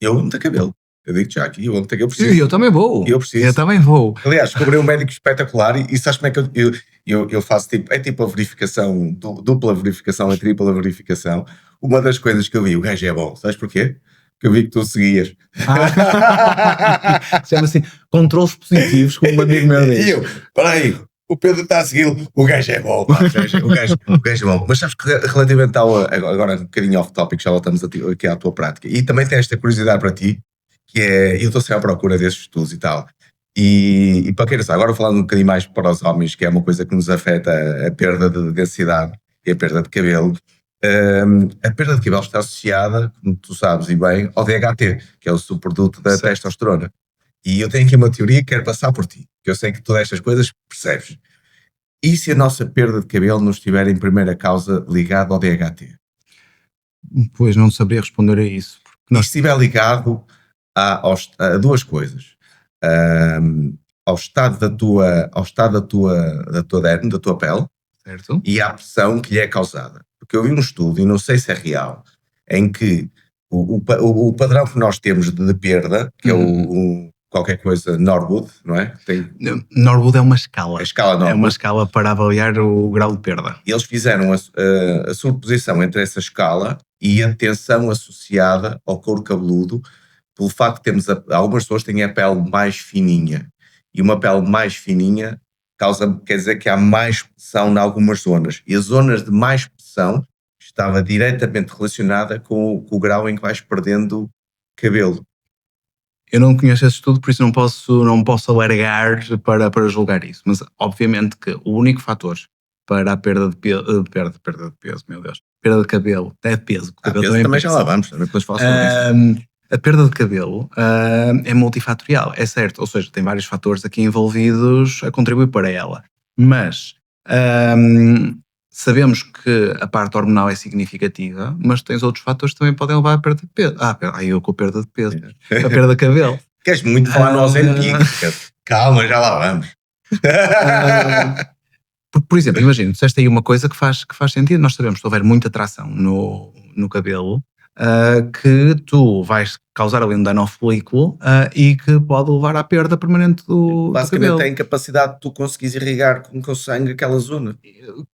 Eu amo ter cabelo. Eu digo já aqui, eu amo ter cabelo. E eu também vou. Eu preciso. Eu também vou. Aliás, descobri um médico espetacular e sabes como é que eu faço tipo, é tipo a verificação, dupla verificação, a tripla verificação. Uma das coisas que eu vi, o gajo é bom, sabes porquê? Porque eu vi que tu seguias. Chama-se controles positivos, como um amigo meu diz. E eu, peraí, o Pedro está a segui-lo, o gajo é bom, pá, o gajo é bom. Mas sabes que relativamente agora um bocadinho off topic, já voltamos aqui à tua prática, e também tem esta curiosidade para ti, que é, eu estou sempre à procura desses estudos e tal, e para quem não sabe, agora falando um bocadinho mais para os homens, que é uma coisa que nos afeta a perda de densidade e a perda de cabelo, a perda de cabelo está associada, como tu sabes e bem, ao DHT, que é o subproduto da testosterona. E eu tenho aqui uma teoria que quero passar por ti, que eu sei que todas estas coisas percebes. E se a nossa perda de cabelo não estiver em primeira causa ligada ao DHT? Pois não saberia responder a isso. E se estiver ligado a duas coisas. Ao estado da tua derme, da tua pele, certo? e à pressão que lhe é causada. Porque eu vi um estudo, e não sei se é real, em que o padrão que nós temos de perda, que é o qualquer coisa Norwood, não é? Norwood é uma escala. A escala É uma Norwood. escala para avaliar o grau de perda. Eles fizeram a sobreposição entre essa escala e a tensão associada ao couro cabeludo, pelo facto de termos algumas pessoas têm a pele mais fininha, e uma pele mais fininha quer dizer que há mais pressão em algumas zonas, e as zonas de mais pressão estava diretamente relacionada com o grau em que vais perdendo cabelo. Eu não conheço esse estudo, por isso não posso alargar para julgar isso, mas obviamente que o único fator para a perda de peso, perda de peso, meu Deus, perda de cabelo, até de peso, o cabelo também já lá vamos, depois falo sobre isso. A perda de cabelo é multifatorial, é certo, ou seja, tem vários fatores aqui envolvidos a contribuir para ela, mas sabemos que a parte hormonal é significativa, mas tens outros fatores que também podem levar à perda de peso. Eu com a perda de peso, a perda de cabelo. Queres muito falar no Ozempic? Calma, já lá vamos. Por exemplo, imagina, disseste aí uma coisa que faz sentido. Nós sabemos que se houver muita tração no cabelo, que tu vais causar ali um dano ao folículo e que pode levar à perda permanente do Basicamente cabelo. é a incapacidade de tu conseguires irrigar com o sangue aquela zona.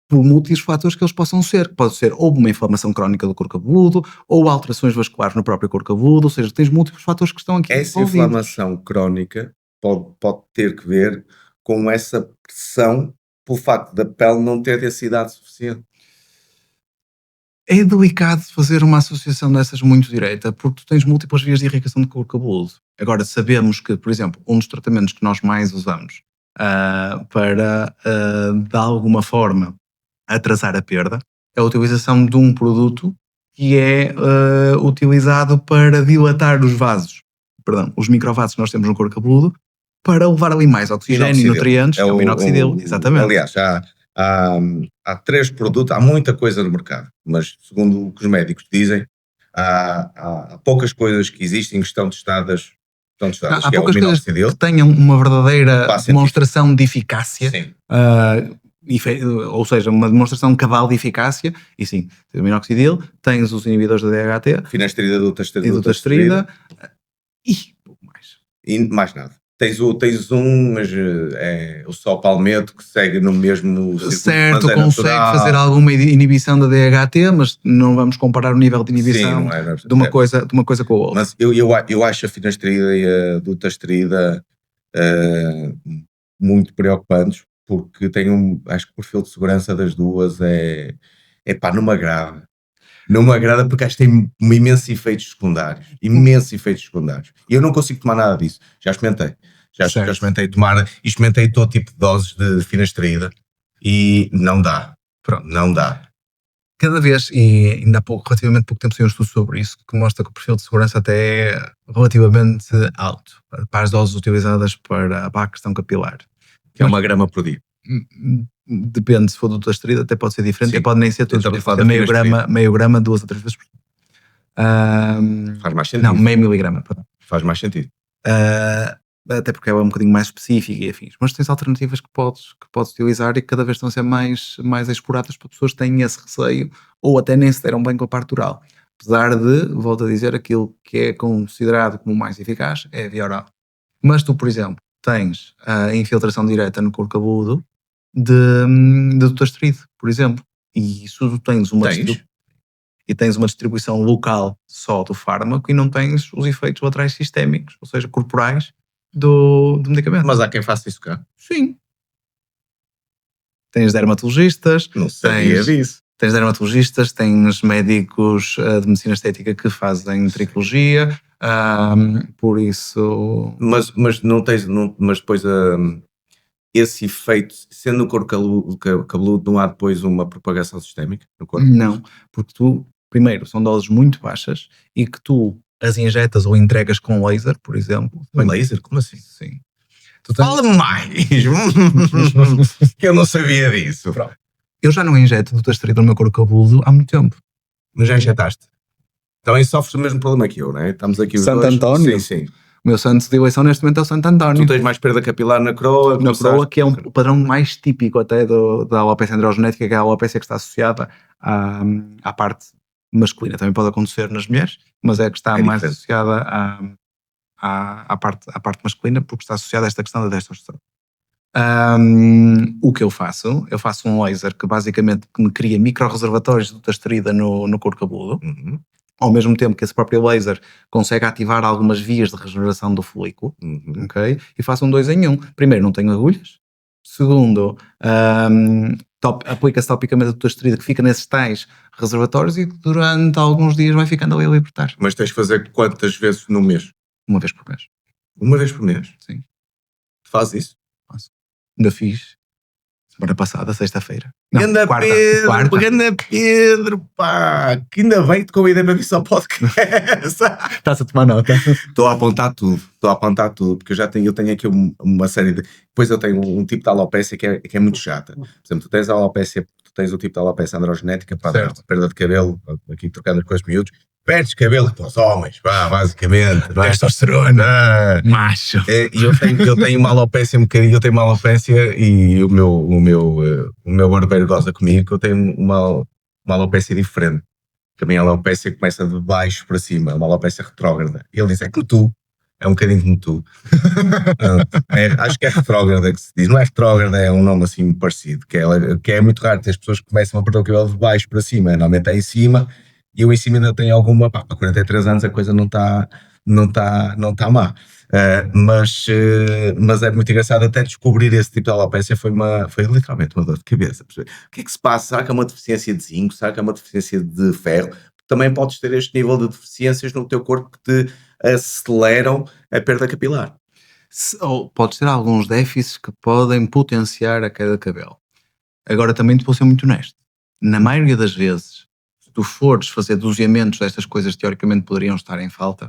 Por múltiplos fatores que eles possam ser. Pode ser ou uma inflamação crónica do couro cabeludo, ou alterações vasculares no próprio couro cabeludo, ou seja, tens múltiplos fatores que estão aqui Essa envolvidos. inflamação crónica pode ter que ver com essa pressão pelo facto da pele não ter densidade suficiente. É delicado fazer uma associação dessas muito direita, porque tu tens múltiplas vias de irrigação do couro cabeludo. Agora, sabemos que, por exemplo, um dos tratamentos que nós mais usamos para, de alguma forma, atrasar a perda, é a utilização de um produto que é utilizado para dilatar os vasos, os microvasos que nós temos no couro cabeludo, para levar ali mais oxigênio e nutrientes, é o minoxidil, exatamente. Aliás, há 3 produtos, há muita coisa no mercado, mas segundo o que os médicos dizem, há poucas coisas que existem que estão testadas. Há poucas coisas que tenham uma verdadeira demonstração de eficácia. Sim. Ou seja, uma demonstração cabal de eficácia, e sim, tens o minoxidil, tens os inibidores da DHT, finasterida, dutasterida e pouco mais. E mais nada. Tens mas é o só palmeto que segue no mesmo circuito. Certo, consegue fazer alguma inibição da DHT, mas não vamos comparar o nível de inibição de uma coisa com a outra. Mas eu acho a finasterida e a dutasterida muito preocupantes, porque acho que o perfil de segurança das duas não me agrada. Não me agrada porque acho que tem imensos efeitos secundários. E eu não consigo tomar nada disso. Já experimentei. Já experimentei tomar, e experimentei todo tipo de doses de finasterida e não dá. Pronto, não dá. Cada vez, e ainda há relativamente pouco tempo saiu um estudo sobre isso, que mostra que o perfil de segurança até é relativamente alto para as doses utilizadas para a questão capilar. Que é 1 grama por dia. Depende, se for do dutasterida até pode ser diferente, e pode nem ser tudo. Meio grama 2 a 3 vezes por dia. Faz mais sentido. Não, meio miligrama. Perdão. Faz mais sentido. Até porque é um bocadinho mais específico e afins. Mas tens alternativas que podes utilizar e que cada vez estão a ser mais exploradas para pessoas que têm esse receio ou até nem se deram bem com a parte oral. Apesar de, volto a dizer, aquilo que é considerado como mais eficaz é a via oral. Mas tu, por exemplo, tens a infiltração direta no couro cabeludo de dutasteride, por exemplo. E isso tens uma distribuição local só do fármaco e não tens os efeitos laterais sistémicos, ou seja, corporais do medicamento. Mas há quem faça isso cá? Sim. Tens dermatologistas. Não sabia disso. Tens dermatologistas, tens médicos de medicina estética que fazem tricologia, por isso... Mas não tens... mas depois esse efeito, sendo o couro cabeludo, não há depois uma propagação sistémica no corpo? Não, porque tu, primeiro, são doses muito baixas e que tu as injetas ou entregas com laser, por exemplo. Laser? Como assim? Sim. Fala mais! Que eu não sabia disso. Eu já não injeto dutasterida no meu couro cabeludo há muito tempo. Mas já injetaste? Também sofres do mesmo problema que eu, não é? Estamos aqui os Santo dois. António? Sim. O meu santo de eleição neste momento é o Santo António. Tu tens mais perda capilar na coroa. Na coroa, que é o padrão mais típico até da alopecia androgenética, que é a alopecia que está associada à parte masculina. Também pode acontecer nas mulheres, mas é a que está mais associada à parte masculina, porque está associada a esta questão da testosterona. O que eu faço um laser que basicamente me cria micro-reservatórios de dutasterida no couro cabeludo. Ao mesmo tempo que esse próprio laser consegue ativar algumas vias de regeneração do folículo, ok? E faço um 2 em 1. Primeiro, não tenho agulhas. Segundo, aplica-se topicamente a dutasterida que fica nesses tais reservatórios e durante alguns dias vai ficando ali a libertar. Mas tens de fazer quantas vezes no mês? Uma vez por mês. Uma vez por mês? Sim. Faz isso? Faço. Ainda fiz semana passada, sexta-feira. Ganda Pedro, pá, que ainda bem que te convidei para vir só podcast. Estás a tomar nota? Estou a apontar tudo, porque eu tenho aqui uma série de... Depois eu tenho um tipo de alopecia que é muito chata. Por exemplo, tu tens o tipo de alopecia androgenética, para perda de cabelo, aqui trocando as coisas miúdos, perdes cabelo para os homens, pá, basicamente. Testosterona, macho. Eu tenho uma alopecia um bocadinho, e o meu barbeiro goza comigo que eu tenho uma alopecia diferente. Também a alopecia começa de baixo para cima, uma alopecia retrógrada. E ele diz, é como tu, é um bocadinho como tu. Acho que é retrógrada que se diz, não é retrógrada, é um nome assim parecido, que é muito raro ter as pessoas que começam a perder o cabelo de baixo para cima, normalmente é em cima. E eu em cima ainda tenho alguma, para 43 anos a coisa não está má. Mas é muito engraçado até descobrir esse tipo de alopecia, foi literalmente uma dor de cabeça. O que é que se passa? Será que é uma deficiência de zinco? Será que é uma deficiência de ferro? Também podes ter este nível de deficiências no teu corpo que te aceleram a perda capilar. Ou podes ter alguns déficits que podem potenciar a queda de cabelo. Agora também te vou ser muito honesto. Na maioria das vezes, se tu fores fazer doseamentos destas coisas que teoricamente poderiam estar em falta,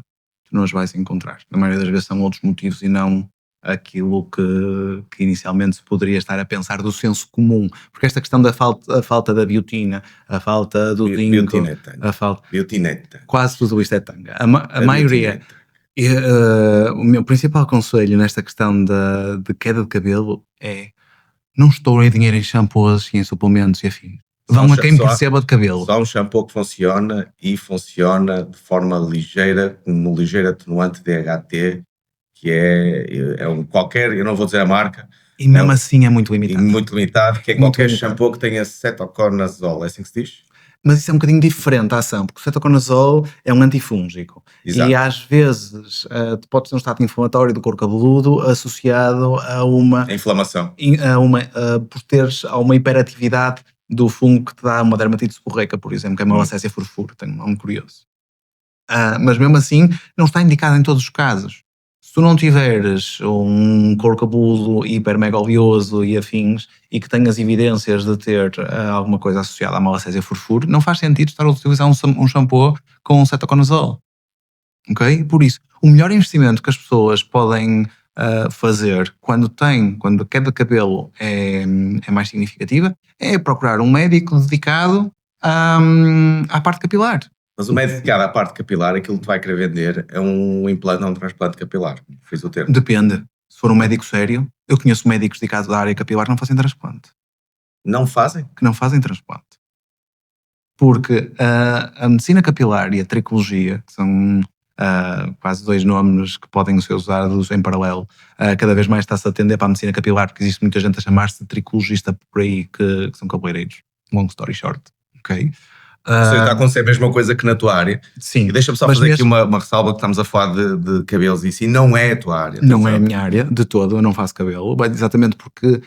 tu não as vais encontrar. Na maioria das vezes são outros motivos e não aquilo que inicialmente se poderia estar a pensar do senso comum. Porque esta questão da falta da biotina, a falta do zinco, biotineta. Quase tudo isto é tanga. A maioria... o meu principal conselho nesta questão de queda de cabelo é: não estourem dinheiro em shampoos e em suplementos e afins. Vão a quem perceba de cabelo. Só um shampoo que funciona e funciona de forma ligeira, com uma ligeira atenuante DHT, que é qualquer, eu não vou dizer a marca. E mesmo assim é muito limitado. Muito limitado, que é muito qualquer limitado. Shampoo que tenha cetoconazole, é assim que se diz? Mas isso é um bocadinho diferente a ação, porque o cetoconazole é um antifúngico. Exato. E às vezes pode ser um estado inflamatório do couro cabeludo associado a uma... inflamação. Por teres uma hiperatividade do fungo que te dá uma dermatite seborreica, por exemplo, que é uma malacésia furfura, tem um nome curioso. Mas mesmo assim não está indicado em todos os casos. Se tu não tiveres um couro cabeludo hiper mega oleoso e afins e que tenhas evidências de ter alguma coisa associada à malacésia furfura, não faz sentido estar a utilizar um shampoo com cetoconazole. Ok? Por isso, o melhor investimento que as pessoas podem fazer quando a queda de cabelo é mais significativa é procurar um médico dedicado à parte capilar. Mas o médico dedicado à parte capilar, aquilo que vai querer vender é um implante, não um transplante capilar. Fiz o termo. Depende. Se for um médico sério, eu conheço médicos dedicados à área capilar que não fazem transplante. Não fazem? Que não fazem transplante. Porque a medicina capilar e a tricologia, que são quase dois nomes que podem ser usados em paralelo, cada vez mais está-se a atender para a medicina capilar, porque existe muita gente a chamar-se de tricologista por aí que são cabeleireiros. Long story short. Ok? Ou seja, está a acontecer a mesma coisa que na tua área. Sim. E deixa-me só fazer aqui uma ressalva, que estamos a falar de cabelos e sim, não é a tua área. Não é a minha área, de todo, eu não faço cabelo, exatamente porque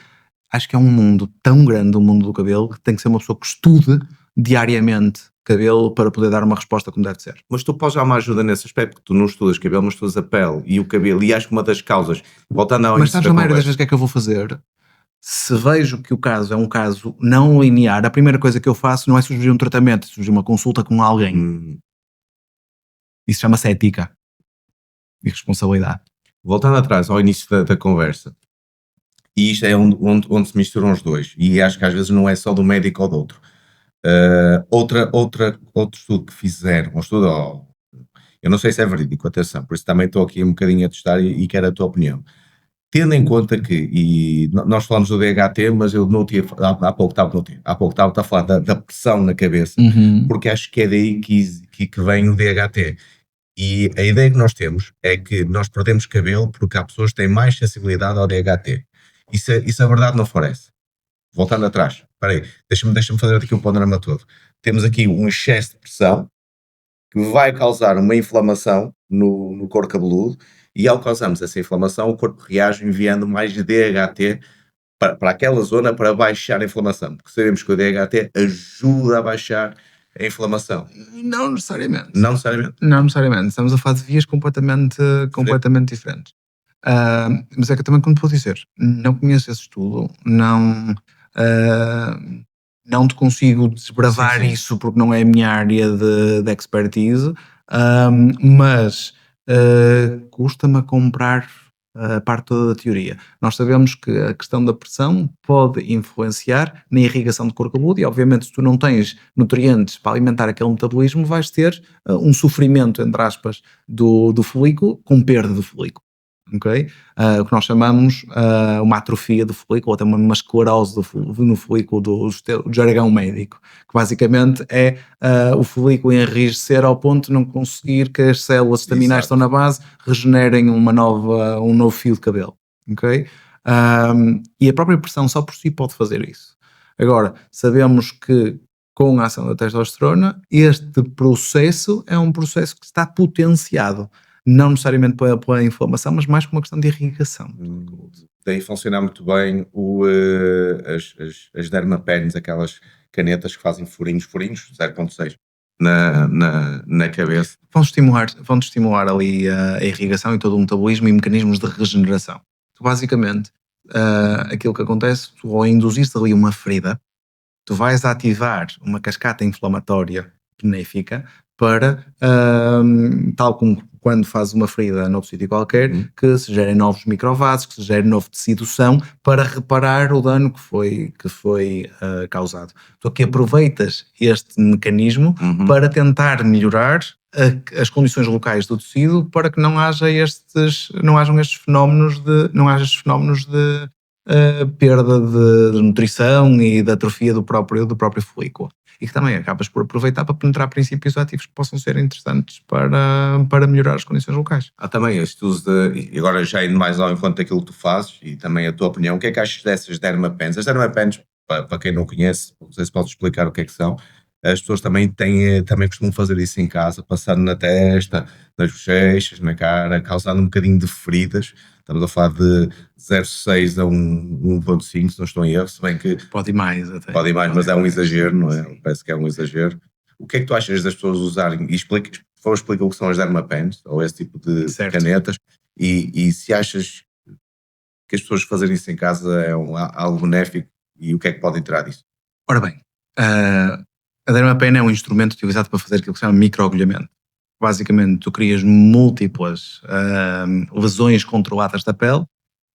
acho que é um mundo tão grande, o mundo do cabelo, que tem que ser uma pessoa que estude diariamente cabelo para poder dar uma resposta como deve ser. Mas tu podes dar uma ajuda nesse aspecto, porque tu não estudas cabelo, mas estudas a pele e o cabelo, e acho que uma das causas, voltando ao Mas sabes, a maioria das vezes o que é que eu vou fazer? Se vejo que o caso é um caso não linear, a primeira coisa que eu faço não é sugerir um tratamento, é sugerir uma consulta com alguém. Isso chama-se ética e responsabilidade. Voltando atrás ao início da conversa, e isto é onde se misturam os dois, e acho que às vezes não é só do médico ou do outro. Outro estudo que fizeram, eu não sei se é verídico, atenção, por isso também estou aqui um bocadinho a testar e quero a tua opinião. Tendo em conta que, nós falamos do DHT, mas eu não tinha, há pouco estava a falar da pressão na cabeça, porque acho que é daí que vem o DHT. E a ideia que nós temos é que nós perdemos cabelo porque há pessoas que têm mais sensibilidade ao DHT. Isso a verdade não for essa. Voltando atrás, espera aí, deixa-me fazer aqui um panorama todo. Temos aqui um excesso de pressão que vai causar uma inflamação no couro cabeludo, e ao causarmos essa inflamação, o corpo reage enviando mais DHT para aquela zona para baixar a inflamação, porque sabemos que o DHT ajuda a baixar a inflamação. Não necessariamente. Não necessariamente. Não necessariamente. Estamos a falar de vias completamente diferentes. Mas é que também, como te vou dizer, não conheço esse estudo, não te consigo desbravar Sim. isso porque não é a minha área de expertise, mas custa-me a comprar a parte toda da teoria. Nós sabemos que a questão da pressão pode influenciar na irrigação do couro cabeludo e, obviamente, se tu não tens nutrientes para alimentar aquele metabolismo, vais ter um sofrimento, entre aspas, do folículo, com perda do folículo. Okay? O que nós chamamos uma atrofia do folículo, ou até uma esclerose no folículo do jargão médico, que basicamente é o folículo enrijecer ao ponto de não conseguir que as células estaminais que estão na base regenerem um novo fio de cabelo. Okay? E a própria pressão só por si pode fazer isso. Agora, sabemos que com a ação da testosterona, este processo é um processo que está potenciado. Não necessariamente pela inflamação, mas mais por uma questão de irrigação. Daí funciona muito bem as dermapens, aquelas canetas que fazem furinhos, 0.6 na cabeça. Vão estimular ali a irrigação e todo o metabolismo e mecanismos de regeneração. Tu, basicamente, aquilo que acontece, tu ao induzir-te ali uma ferida, tu vais ativar uma cascata inflamatória benéfica para, tal como quando fazes uma ferida noutro sítio qualquer, que se gerem novos microvasos, que se gere novo tecido-são para reparar o dano que foi causado. Tu aqui aproveitas este mecanismo para tentar melhorar as condições locais do tecido para que não hajam estes fenómenos de perda de nutrição e de atrofia do próprio folículo. E que também acabas por aproveitar para penetrar princípios ativos que possam ser interessantes para melhorar as condições locais. Há também estudos e agora já indo mais ao encontro daquilo que tu fazes e também a tua opinião, o que é que achas dessas dermapens? As dermapens, para quem não conhece, não sei se podes explicar o que é que são. As pessoas também costumam fazer isso em casa, passando na testa, nas bochechas, na cara, causando um bocadinho de feridas. Estamos a falar de 0,6 a 1,5, se não estou em erro, se bem que... Pode ir mais até. Pode ir mais, mas é um exagero, não é? Parece que é um exagero. O que é que tu achas das pessoas usarem, e explica o que são as dermapens, ou esse tipo de canetas, e se achas que as pessoas fazerem isso em casa é algo benéfico, e o que é que podem tirar disso? Ora bem, a dermapen é um instrumento utilizado para fazer aquilo que se chama microagulhamento. Basicamente, tu crias múltiplas lesões controladas da pele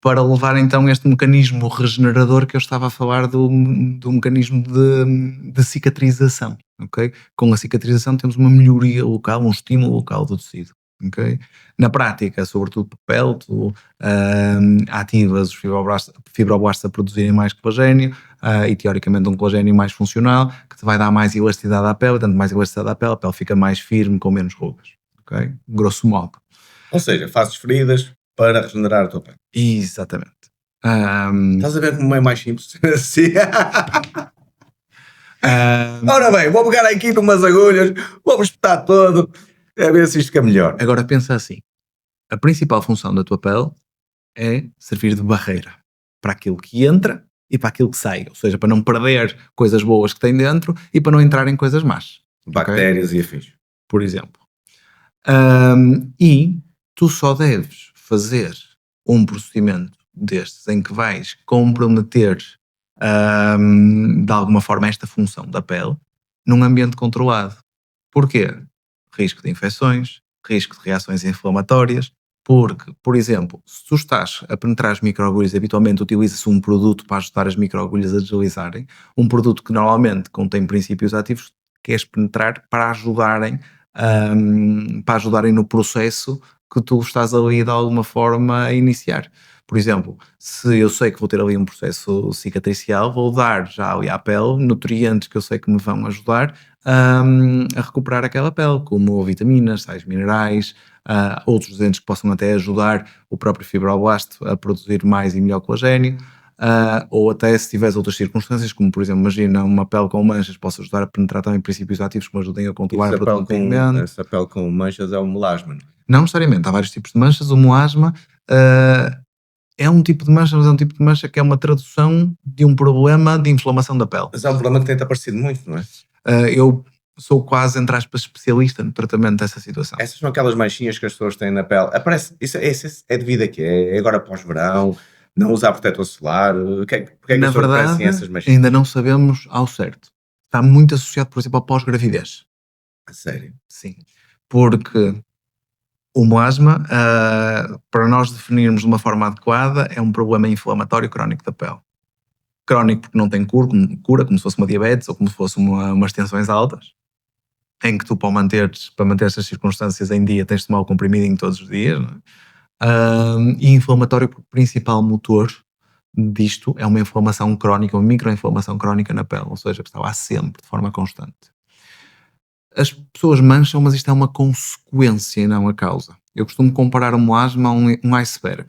para levar então este mecanismo regenerador que eu estava a falar do mecanismo de cicatrização. Okay? Com a cicatrização temos uma melhoria local, um estímulo local do tecido. Okay? Na prática, sobretudo por pele, tu ativas os fibroblastos a produzirem mais colagênio e teoricamente um colagênio mais funcional que te vai dar mais elasticidade à pele, dando mais elasticidade à pele, a pele fica mais firme com menos rugas. Okay? Grosso modo. Ou seja, fazes feridas para regenerar a tua pele. Exatamente. Estás a ver como é mais simples? Sim. Ora bem, vou pegar aqui numas agulhas, vou espetar todo, a ver se isto fica melhor. Agora pensa assim, a principal função da tua pele é servir de barreira para aquilo que entra e para aquilo que sai, ou seja, para não perder coisas boas que tem dentro e para não entrarem coisas más. Bactérias e afins. Por exemplo. E tu só deves fazer um procedimento destes em que vais comprometer de alguma forma esta função da pele num ambiente controlado. Porquê? Risco de infecções, risco de reações inflamatórias, Porque, por exemplo, se tu estás a penetrar as microagulhas, habitualmente utiliza-se um produto para ajudar as microagulhas a deslizarem, um produto que normalmente contém princípios ativos que queres penetrar para ajudarem no processo que tu estás ali de alguma forma a iniciar. Por exemplo, se eu sei que vou ter ali um processo cicatricial, vou dar já ali à pele nutrientes que eu sei que me vão ajudar a recuperar aquela pele, como vitaminas, sais minerais, outros nutrientes que possam até ajudar o próprio fibroblasto a produzir mais e melhor colagênio. Ou até se tiveres outras circunstâncias, como por exemplo, imagina uma pele com manchas, possa ajudar a penetrar também princípios ativos que me ajudem a controlar a produção de pigmento. Essa pele com manchas é o melasma, não é? Não necessariamente, há vários tipos de manchas. O melasma é um tipo de mancha, mas é um tipo de mancha que é uma tradução de um problema de inflamação da pele. Mas é um problema que tem-te aparecido muito, não é? Eu sou quase, entre aspas, especialista no tratamento dessa situação. Essas são aquelas manchinhas que as pessoas têm na pele. Aparece, isso é devido a quê? É agora pós-verão, não usar protetor solar? Porque é que as Na pessoas verdade, aparecem essas manchinhas? ainda não sabemos ao certo. Está muito associado, por exemplo, ao pós-gravidez. A sério? Sim. Porque o melasma, para nós definirmos de uma forma adequada, é um problema inflamatório crónico da pele. Crónico porque não tem cura, como se fosse uma diabetes ou como se fosse umas tensões altas, em que tu, para manter estas circunstâncias em dia, tens de tomar o comprimidinho todos os dias. Não é? E inflamatório porque o principal motor disto é uma inflamação crónica, uma microinflamação crónica na pele, ou seja, que está lá sempre, de forma constante. As pessoas mancham, mas isto é uma consequência e não a causa. Eu costumo comparar o melasma a um iceberg.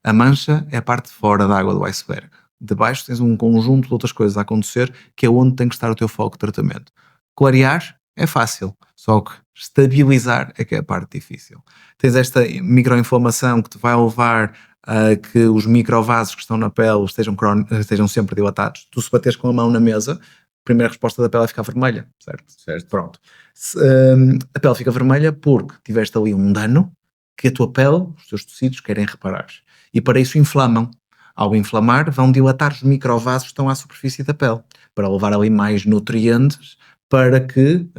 A mancha é a parte de fora da água do iceberg. Debaixo tens um conjunto de outras coisas a acontecer, que é onde tem que estar o teu foco de tratamento. Clarear é fácil, só que estabilizar é que é a parte difícil. Tens esta microinflamação que te vai levar a que os microvasos que estão na pele estejam sempre dilatados. Tu, se bateres com a mão na mesa, a primeira resposta da pele é ficar vermelha, certo? Certo. Pronto. A pele fica vermelha porque tiveste ali um dano que a tua pele, os teus tecidos querem reparar. E para isso inflamam. Ao inflamar, vão dilatar os microvasos que estão à superfície da pele, para levar ali mais nutrientes para que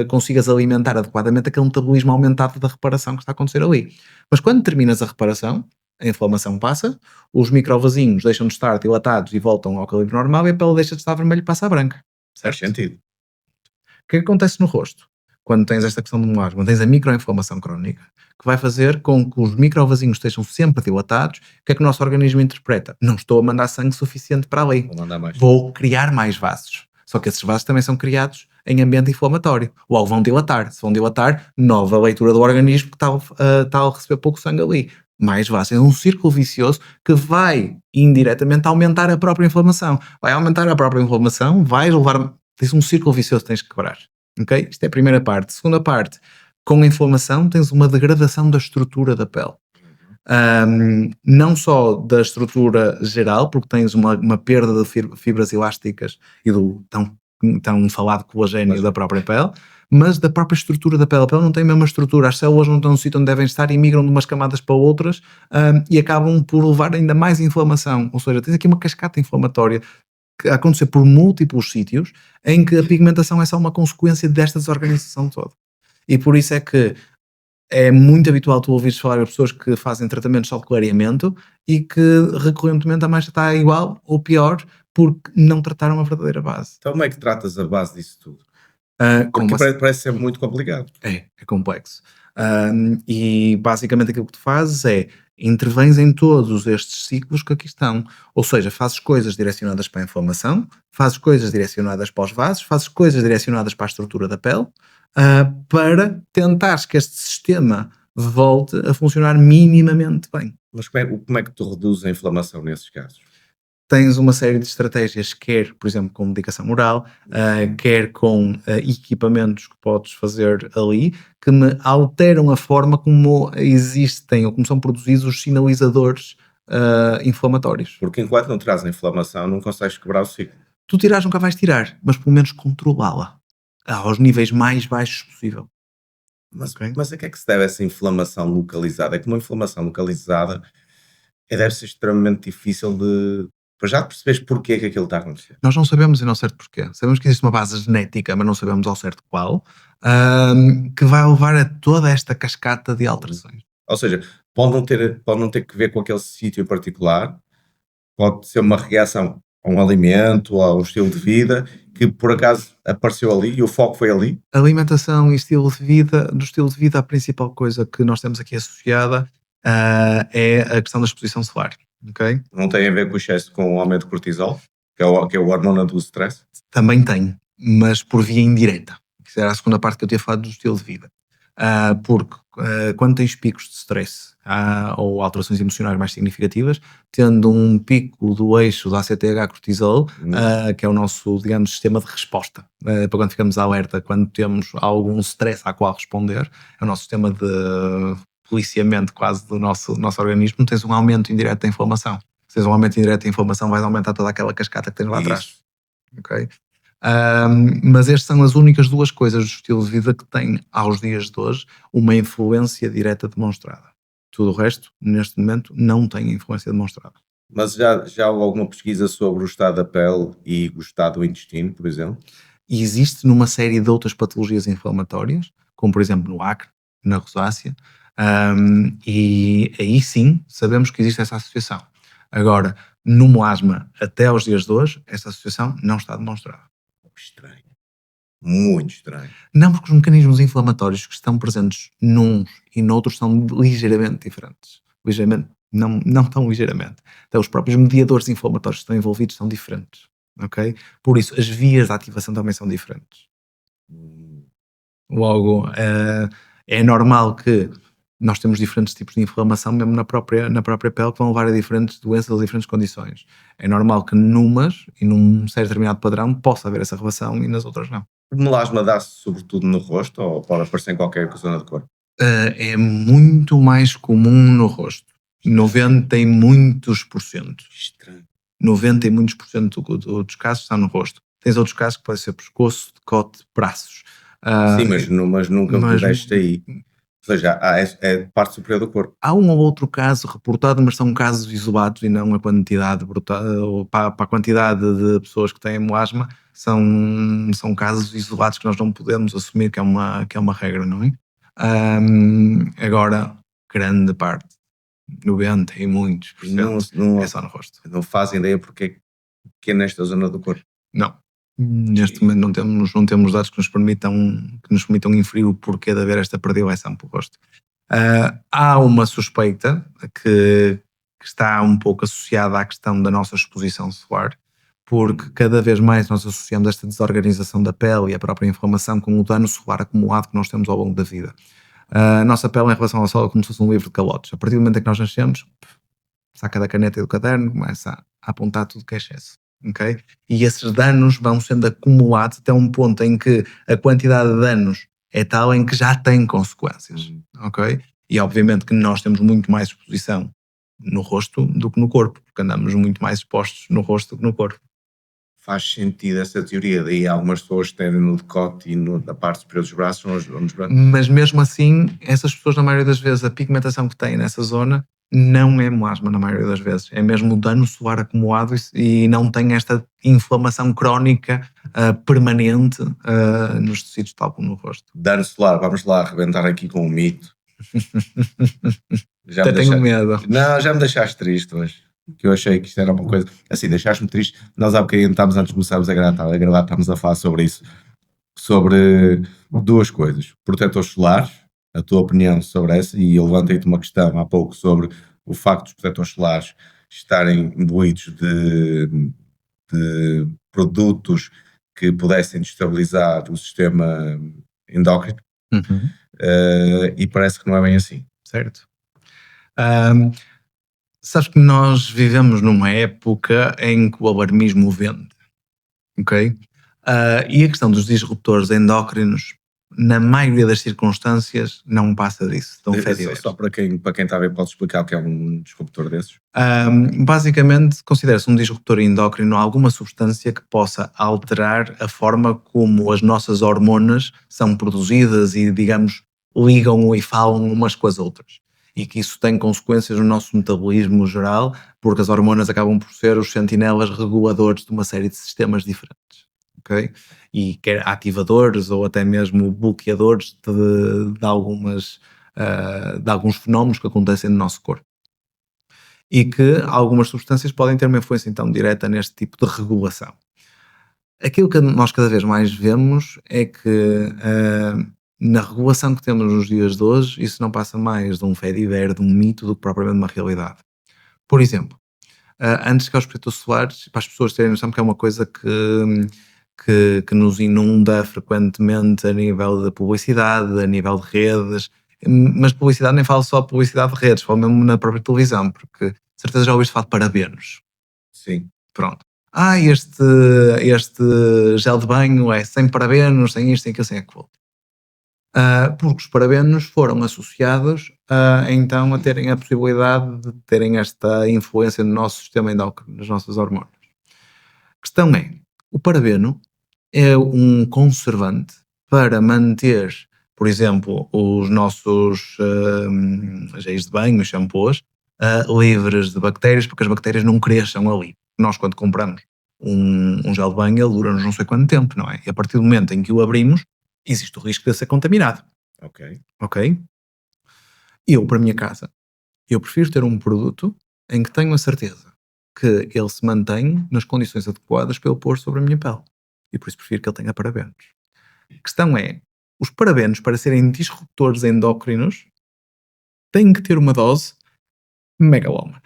consigas alimentar adequadamente aquele metabolismo aumentado da reparação que está a acontecer ali. Mas quando terminas a reparação, a inflamação passa, os microvasinhos deixam de estar dilatados e voltam ao calibre normal e a pele deixa de estar vermelha e passa a branca. Faz Certo? sentido. O que é que acontece no rosto? Quando tens esta questão do melasma, tens a microinflamação crónica, que vai fazer com que os microvasinhos estejam sempre dilatados. O que é que o nosso organismo interpreta? Não estou a mandar sangue suficiente para ali. Vou mandar mais. Vou criar mais vasos. Só que esses vasos também são criados em ambiente inflamatório. Logo vão dilatar. Se vão dilatar, nova leitura do organismo que está a receber pouco sangue ali. Mais vasos. É um círculo vicioso que vai indiretamente aumentar a própria inflamação. Vai aumentar a própria inflamação, vai levar... Tens um círculo vicioso que tens que quebrar. Okay? Isto é a primeira parte. Segunda parte, com a inflamação tens uma degradação da estrutura da pele. Não só da estrutura geral, porque tens uma perda de fibras elásticas e do tão falado colagênio da própria pele, mas da própria estrutura da pele. A pele não tem a mesma estrutura, as células não estão no sítio onde devem estar e migram de umas camadas para outras e acabam por levar ainda mais inflamação. Ou seja, tens aqui uma cascata inflamatória que a acontecer por múltiplos sítios, em que a pigmentação é só uma consequência desta desorganização toda. E por isso é que é muito habitual tu ouvires falar de pessoas que fazem tratamentos só de clareamento e que recorrentemente a mancha está igual ou pior porque não trataram a verdadeira base. Então como é que tratas a base disso tudo? Como Porque parece ser muito complicado. É complexo. E basicamente aquilo que tu fazes é intervens em todos estes ciclos que aqui estão. Ou seja, fazes coisas direcionadas para a inflamação, fazes coisas direcionadas para os vasos, fazes coisas direcionadas para a estrutura da pele, para tentares que este sistema volte a funcionar minimamente bem. Mas como é que tu reduzes a inflamação nesses casos? Tens uma série de estratégias, quer, por exemplo, com medicação oral, quer com equipamentos que podes fazer ali, que me alteram a forma como existem ou como são produzidos os sinalizadores inflamatórios. Porque enquanto não traz a inflamação, não consegues quebrar o ciclo. Tu tirar nunca vais tirar, mas pelo menos controlá-la aos níveis mais baixos possível. Mas a que é que se deve essa inflamação localizada? É que uma inflamação localizada deve ser extremamente difícil de... Pois já percebes porquê que aquilo está a acontecer. Nós não sabemos e não certo porquê. Sabemos que existe uma base genética, mas não sabemos ao certo qual, que vai levar a toda esta cascata de alterações. Ou seja, pode não ter que ver com aquele sítio em particular, pode ser uma reação a um alimento, a um estilo de vida, que por acaso apareceu ali e o foco foi ali. Alimentação e estilo de vida, do estilo de vida, a principal coisa que nós temos aqui associada é a questão da exposição solar, ok? Não tem a ver com o excesso, com o aumento de cortisol, que é o hormona do stress. Também tem, mas por via indireta. Isso era a segunda parte que eu tinha falado do estilo de vida. Porque quando tens picos de stress ou alterações emocionais mais significativas, tendo um pico do eixo da ACTH-cortisol, que é o nosso, digamos, sistema de resposta, para quando ficamos alerta, quando temos algum stress a qual responder, é o nosso sistema de policiamento quase do nosso organismo, tens um aumento indireto da inflamação. Se tens um aumento indireto da inflamação, vais aumentar toda aquela cascata que tens lá atrás. Ok? Mas estas são as únicas duas coisas do estilo de vida que têm, aos dias de hoje, uma influência direta demonstrada. Tudo o resto, neste momento, não tem influência demonstrada. Mas já houve alguma pesquisa sobre o estado da pele e o estado do intestino, por exemplo? E existe numa série de outras patologias inflamatórias, como por exemplo no acne, na rosácea, e aí sim sabemos que existe essa associação. Agora, no melasma, até aos dias de hoje, essa associação não está demonstrada. Estranho. Muito estranho. Não, porque os mecanismos inflamatórios que estão presentes nuns e noutros são ligeiramente diferentes. Ligeiramente, não tão ligeiramente. Então, os próprios mediadores inflamatórios que estão envolvidos são diferentes. Ok? Por isso, as vias de ativação também são diferentes. Logo, é normal que nós temos diferentes tipos de inflamação mesmo na própria pele, que vão levar a diferentes doenças, a diferentes condições. É normal que numas e num certo determinado padrão possa haver essa relação e nas outras não. O melasma dá-se sobretudo no rosto ou pode aparecer em qualquer zona do corpo? É muito mais comum no rosto. 90 e muitos por cento. Estranho. 90 e muitos por cento dos casos está no rosto. Tens outros casos que podem ser pescoço, decote, braços. Sim, mas nunca me deste aí. Ou seja, é parte superior do corpo. Há um ou outro caso reportado, mas são casos isolados e não a quantidade brutal, para a quantidade de pessoas que têm melasma, são casos isolados que nós não podemos assumir que é uma regra, não é? Agora, grande parte, 90 e muitos por cento, é só no rosto. Não fazem ideia porque é nesta zona do corpo. Não. Neste momento não temos dados que nos permitam inferir o porquê de haver esta predileção pelo rosto. Há uma suspeita que está um pouco associada à questão da nossa exposição solar, porque cada vez mais nós associamos esta desorganização da pele e a própria inflamação com o dano solar acumulado que nós temos ao longo da vida. A nossa pele em relação ao sol é como se fosse um livro de calotes. A partir do momento em que nós nascemos, saca da caneta e do caderno, começa a apontar tudo que é excesso. Okay? E esses danos vão sendo acumulados até um ponto em que a quantidade de danos é tal em que já tem consequências. Okay? E obviamente que nós temos muito mais exposição no rosto do que no corpo, porque andamos muito mais expostos no rosto do que no corpo. Faz sentido essa teoria, daí algumas pessoas terem no decote e na parte superior dos braços nos braços. Mas mesmo assim, essas pessoas, na maioria das vezes, a pigmentação que têm nessa zona não é melasma na maioria das vezes, é mesmo o dano solar acumulado e não tem esta inflamação crónica permanente nos tecidos, tal como no rosto. Dano solar, vamos lá arrebentar aqui com um mito. Até tenho medo. Não, já me deixaste triste hoje, que eu achei que isto era uma coisa, assim, deixaste-me triste. Nós há bocadinho estávamos, antes de começarmos a gravar, estávamos a falar sobre isso, sobre duas coisas, protetores solares, a tua opinião sobre essa, e eu levantei-te uma questão há pouco sobre o facto dos protetores solares estarem imbuídos de produtos que pudessem destabilizar o sistema endócrino, e parece que não é bem assim. Certo. Sabes que nós vivemos numa época em que o alarmismo vende, ok? E a questão dos disruptores endócrinos, na maioria das circunstâncias, não passa disso. Só para quem está a ver, pode explicar o que é um disruptor desses? Basicamente, considera-se um disruptor endócrino alguma substância que possa alterar a forma como as nossas hormonas são produzidas e, digamos, ligam e falam umas com as outras. E que isso tem consequências no nosso metabolismo geral, porque as hormonas acabam por ser os sentinelas reguladores de uma série de sistemas diferentes. Okay? E quer ativadores ou até mesmo bloqueadores de algumas de alguns fenómenos que acontecem no nosso corpo. E que algumas substâncias podem ter uma influência então direta neste tipo de regulação. Aquilo que nós cada vez mais vemos é que na regulação que temos nos dias de hoje, isso não passa mais de um fé-diver, de um mito, do que propriamente uma realidade. Por exemplo, antes que aos protetores solares, para as pessoas terem noção que é uma coisa que nos inunda frequentemente a nível de publicidade, a nível de redes, mas publicidade nem falo só de publicidade de redes, falo mesmo na própria televisão, porque de certeza já ouviste falar de parabenos. Sim. Pronto. Este gel de banho é sem parabenos, sem isto, sem aquilo, sem aquilo. Porque os parabenos foram associados então a terem a possibilidade de terem esta influência no nosso sistema endócrino, nas nossas hormonas. A questão é, o parabeno é um conservante para manter, por exemplo, os nossos géis de banho, os shampoos, livres de bactérias, porque as bactérias não cresçam ali. Nós, quando compramos um gel de banho, ele dura-nos não sei quanto tempo, não é? E a partir do momento em que o abrimos, existe o risco de ser contaminado. Ok? Eu, para a minha casa, eu prefiro ter um produto em que tenho a certeza que ele se mantém nas condições adequadas para eu pôr sobre a minha pele. E por isso prefiro que ele tenha parabenos. A questão é, os parabenos, para serem disruptores endócrinos, têm que ter uma dose megalómana.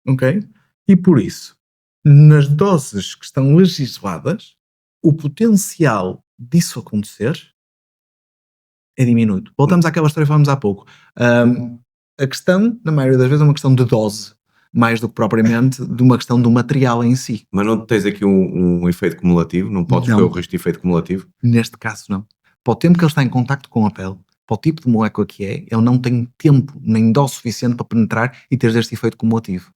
Ok? E por isso, nas doses que estão legisladas, o potencial disso acontecer é diminuto. Voltamos àquela história que falamos há pouco. A questão, na maioria das vezes, é uma questão de dose, mais do que propriamente de uma questão do material em si. Mas não tens aqui um efeito cumulativo? Não podes ter o risco de efeito cumulativo? Neste caso, não. Para o tempo que ele está em contacto com a pele, para o tipo de molécula que é, ele não tem tempo nem dose suficiente para penetrar e ter este efeito cumulativo.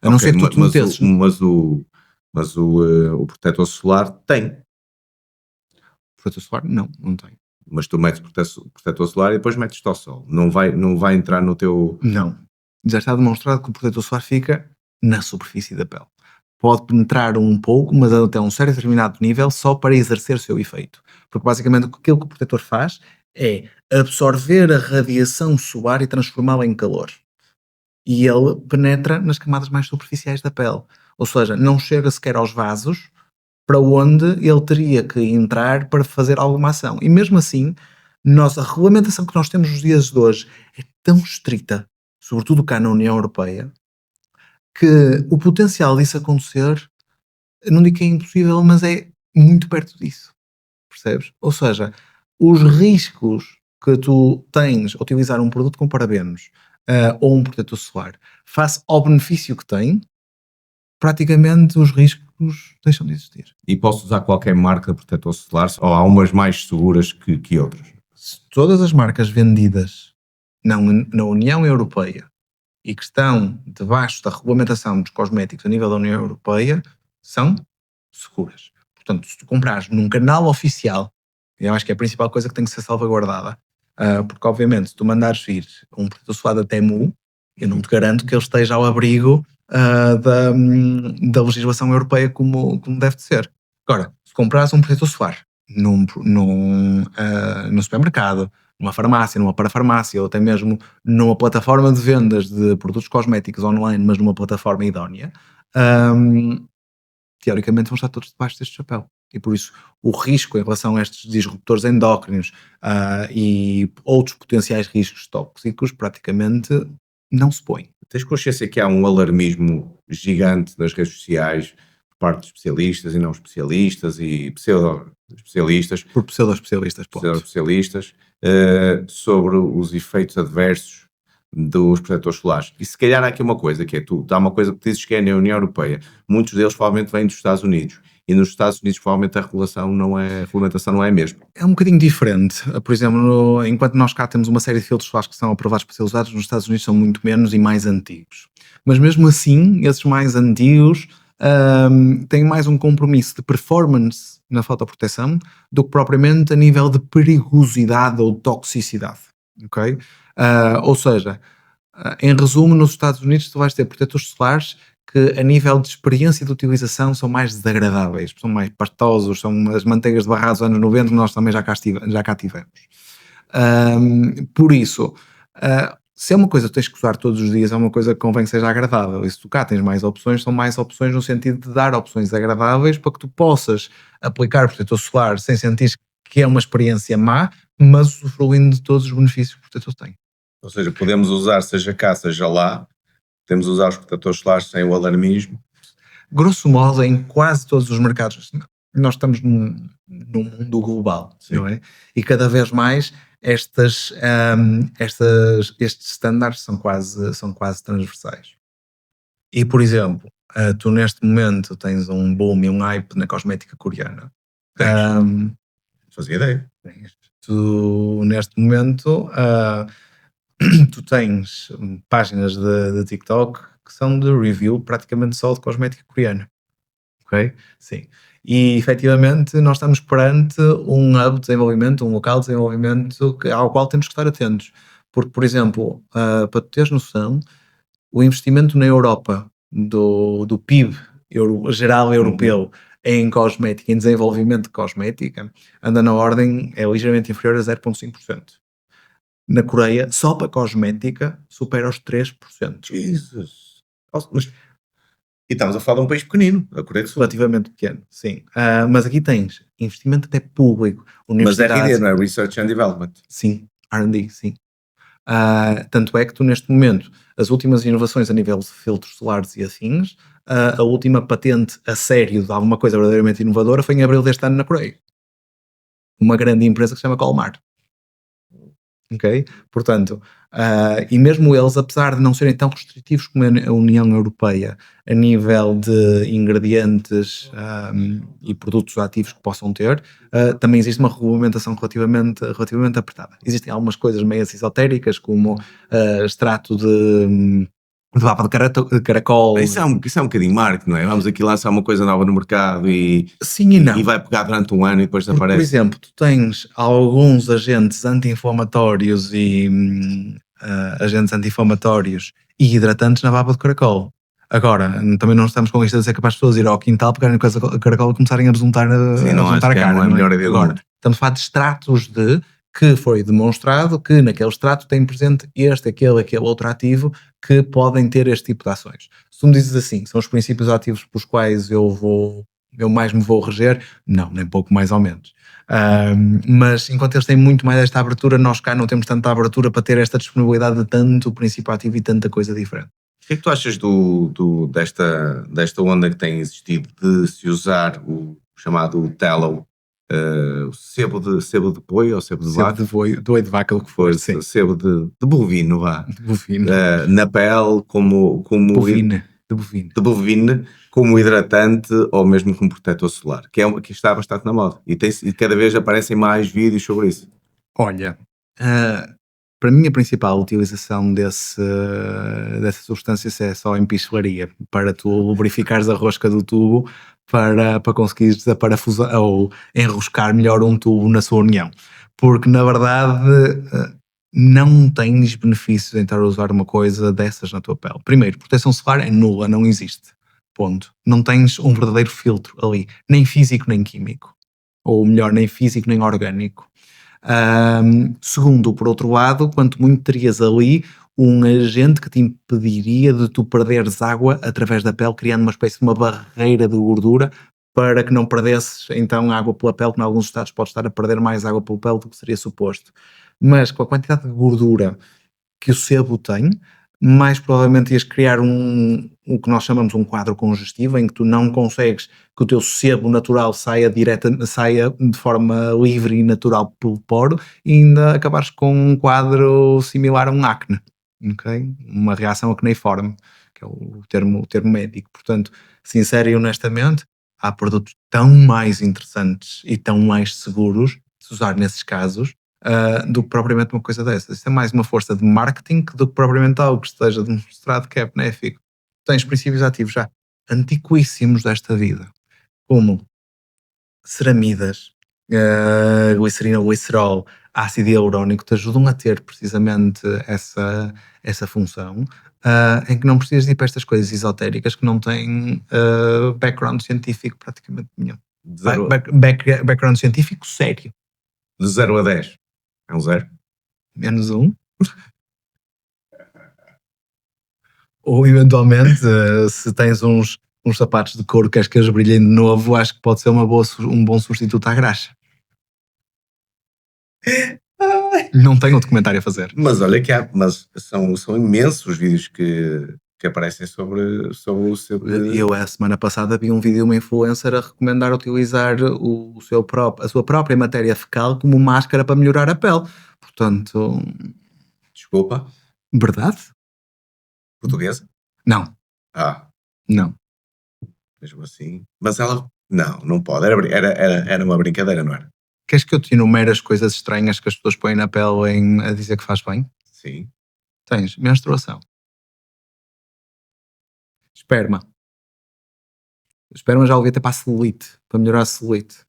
A não ser que tu te metesses... Mas o protetor solar tem. O protetor solar? Não tem. Mas tu metes protetor solar e depois metes-te ao sol. Não vai entrar no teu... Não. Já está demonstrado que o protetor solar fica na superfície da pele. Pode penetrar um pouco, mas até um certo determinado nível, só para exercer o seu efeito. Porque basicamente aquilo que o protetor faz é absorver a radiação solar e transformá-la em calor. E ele penetra nas camadas mais superficiais da pele. Ou seja, não chega sequer aos vasos para onde ele teria que entrar para fazer alguma ação. E mesmo assim, a regulamentação que nós temos nos dias de hoje é tão estrita, sobretudo cá na União Europeia, que o potencial disso acontecer, não digo que é impossível, mas é muito perto disso. Percebes? Ou seja, os riscos que tu tens a utilizar um produto com parabenos ou um protetor solar, face ao benefício que tem, praticamente os riscos deixam de existir. E posso usar qualquer marca de protetor solar ou há umas mais seguras que outras? Se todas as marcas vendidas na União Europeia e que estão debaixo da regulamentação dos cosméticos a nível da União Europeia são seguras. Portanto, se tu comprares num canal oficial, eu acho que é a principal coisa que tem que ser salvaguardada, porque obviamente se tu mandares vir um protetor solar da Temu, eu não te garanto que ele esteja ao abrigo da legislação europeia como deve de ser. Agora, se comprares um protetor solar num supermercado, numa farmácia, numa parafarmácia ou até mesmo numa plataforma de vendas de produtos cosméticos online, mas numa plataforma idónea, teoricamente vão estar todos debaixo deste chapéu. E por isso o risco em relação a estes disruptores endócrinos e outros potenciais riscos tóxicos praticamente não se põe. Tens consciência que há um alarmismo gigante nas redes sociais por parte de especialistas e não especialistas e pseudo-especialistas? Por pseudo-especialistas, pseudo-especialistas sobre os efeitos adversos dos protetores solares. E se calhar há aqui uma coisa, que é há uma coisa que dizes que é na União Europeia. Muitos deles provavelmente vêm dos Estados Unidos. E nos Estados Unidos provavelmente a regulamentação não é a mesma. É um bocadinho diferente. Por exemplo, enquanto nós cá temos uma série de filtros solares que são aprovados para ser usados, nos Estados Unidos são muito menos e mais antigos. Mas mesmo assim, esses mais antigos têm mais um compromisso de performance na fotoproteção do que propriamente a nível de perigosidade ou toxicidade. Ok? Ou seja, em resumo, nos Estados Unidos tu vais ter protetores solares que a nível de experiência de utilização são mais desagradáveis, são mais pastosos, são as manteigas de barra dos anos 90 que nós também já cá tivemos. Por isso, se é uma coisa que tens que usar todos os dias, é uma coisa que convém que seja agradável. E se tu cá tens mais opções, são mais opções no sentido de dar opções agradáveis para que tu possas aplicar protetor solar sem sentir que é uma experiência má, mas usufruindo de todos os benefícios que o protetor tem. Ou seja, podemos usar, seja cá, seja lá, podemos usar os protetores solares sem o alarmismo. Grosso modo, em quase todos os mercados, nós estamos num mundo global, Sim. não é? E cada vez mais estes estándares são quase transversais. E, por exemplo, tu neste momento tens um boom e um hype na cosmética coreana. Não fazia ideia. Tu neste momento tu tens páginas de TikTok que são de review praticamente só de cosmética coreana. Ok? Sim. E efetivamente nós estamos perante um hub de desenvolvimento, um local de desenvolvimento ao qual temos que estar atentos. Porque, por exemplo, para tu teres noção, o investimento na Europa do PIB geral europeu em cosmética, em desenvolvimento de cosmética, anda na ordem, é ligeiramente inferior a 0,5%. Na Coreia, só para cosmética, supera os 3%. Jesus. E estamos a falar de um país pequenino, a Coreia do Sul. Relativamente pequeno, sim. Mas aqui tens investimento até público, Mas é universidades. R&D, não é? Research and Development. Sim, R&D, sim. Tanto é que tu neste momento, as últimas inovações a nível de filtros solares e afins, a última patente a sério de alguma coisa verdadeiramente inovadora foi em abril deste ano na Coreia. Uma grande empresa que se chama Colmar. Ok? Portanto, e mesmo eles, apesar de não serem tão restritivos como a União Europeia a nível de ingredientes e produtos ativos que possam ter, também existe uma regulamentação relativamente apertada. Existem algumas coisas meias esotéricas, como extrato de baba de caracol. Isso é um bocadinho marketing, não é? Vamos aqui lançar uma coisa nova no mercado e, Sim e não. e vai pegar durante um ano e depois Por desaparece. exemplo, tu tens alguns agentes anti-inflamatórios e e hidratantes na baba de caracol. Agora, também não estamos com isto a dizer que para as pessoas ir ao quintal, pegarem coisa de caracol e começarem a besuntar Sim, não acho a que cara. não é a melhor ideia do Agora, mundo. estamos a falar de extratos que foi demonstrado que naquele extrato tem presente aquele outro ativo que podem ter este tipo de ações. Se tu me dizes assim, são os princípios ativos pelos quais eu mais me vou reger, não, nem pouco mais ou menos. Mas enquanto eles têm muito mais esta abertura, nós cá não temos tanta abertura para ter esta disponibilidade de tanto princípio ativo e tanta coisa diferente. O que é que tu achas desta onda que tem existido de se usar o chamado tallow, o sebo de boi ou sebo de vaca? Boi de vaca, o que for, sim. Sebo de bovino, vá. De bovino. Na pele, como De bovino. como hidratante ou mesmo como protetor solar, que está bastante na moda e cada vez aparecem mais vídeos sobre isso. Olha, para mim a principal utilização dessa substância é só em pistelaria, para tu lubrificares a rosca do tubo para conseguires desaparafusar ou enroscar melhor um tubo na sua união, porque na verdade não tens benefícios em estar a usar uma coisa dessas na tua pele. Primeiro, proteção solar é nula, não existe. Ponto. Não tens um verdadeiro filtro ali, nem físico nem químico. Ou melhor, nem físico nem orgânico. Segundo, por outro lado, quanto muito terias ali um agente que te impediria de tu perderes água através da pele, criando uma espécie de uma barreira de gordura para que não perdesses então água pela pele, que em alguns estados pode estar a perder mais água pela pele do que seria suposto. Mas com a quantidade de gordura que o sebo tem, mais provavelmente ias criar o que nós chamamos um quadro congestivo, em que tu não consegues que o teu sebo natural saia de forma livre e natural pelo poro, e ainda acabares com um quadro similar a um acne, okay? Uma reação acneiforme, que é o termo médico. Portanto, sincero e honestamente, há produtos tão mais interessantes e tão mais seguros de se usar nesses casos do que propriamente uma coisa dessas. Isso é mais uma força de marketing do que propriamente algo que esteja demonstrado que é benéfico. Tens princípios ativos já antiquíssimos desta vida, como ceramidas, glicerina, glicerol, ácido hialurónico, te ajudam a ter precisamente essa função, em que não precisas ir para estas coisas esotéricas que não têm background científico praticamente nenhum. Background científico sério. De 0 a 10. É um 0? Menos um. Ou eventualmente, se tens uns sapatos de couro que queres que eles brilhem de novo, acho que pode ser um bom substituto à graxa. Não tenho um documentário a fazer. Mas olha que mas são imensos os vídeos que aparecem sobre o seu. Eu, a semana passada, vi um vídeo de uma influencer a recomendar utilizar a sua própria matéria fecal como máscara para melhorar a pele. Portanto, Desculpa, verdade? portuguesa? Não, Ah, não. mesmo assim. Mas ela. Não pode. Era uma brincadeira, não era? Queres que eu te enumere as coisas estranhas que as pessoas põem na pele a dizer que faz bem? Sim. Tens menstruação. Esperma. Esperma já ouvi até para a celulite, para melhorar a celulite.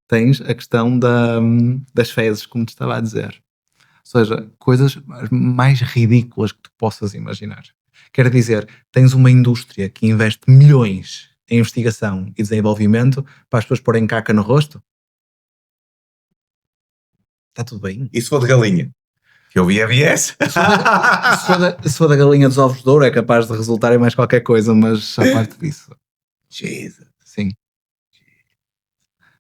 Tens a questão das fezes, como te estava a dizer. Ou seja, coisas mais ridículas que tu possas imaginar. Quer dizer, tens uma indústria que investe milhões em investigação e desenvolvimento para as pessoas porem caca no rosto? Está tudo bem? E se for de galinha? Que eu vi a VS? Se for da galinha dos ovos de ouro, é capaz de resultar em mais qualquer coisa, mas à parte disso. Jesus. Sim.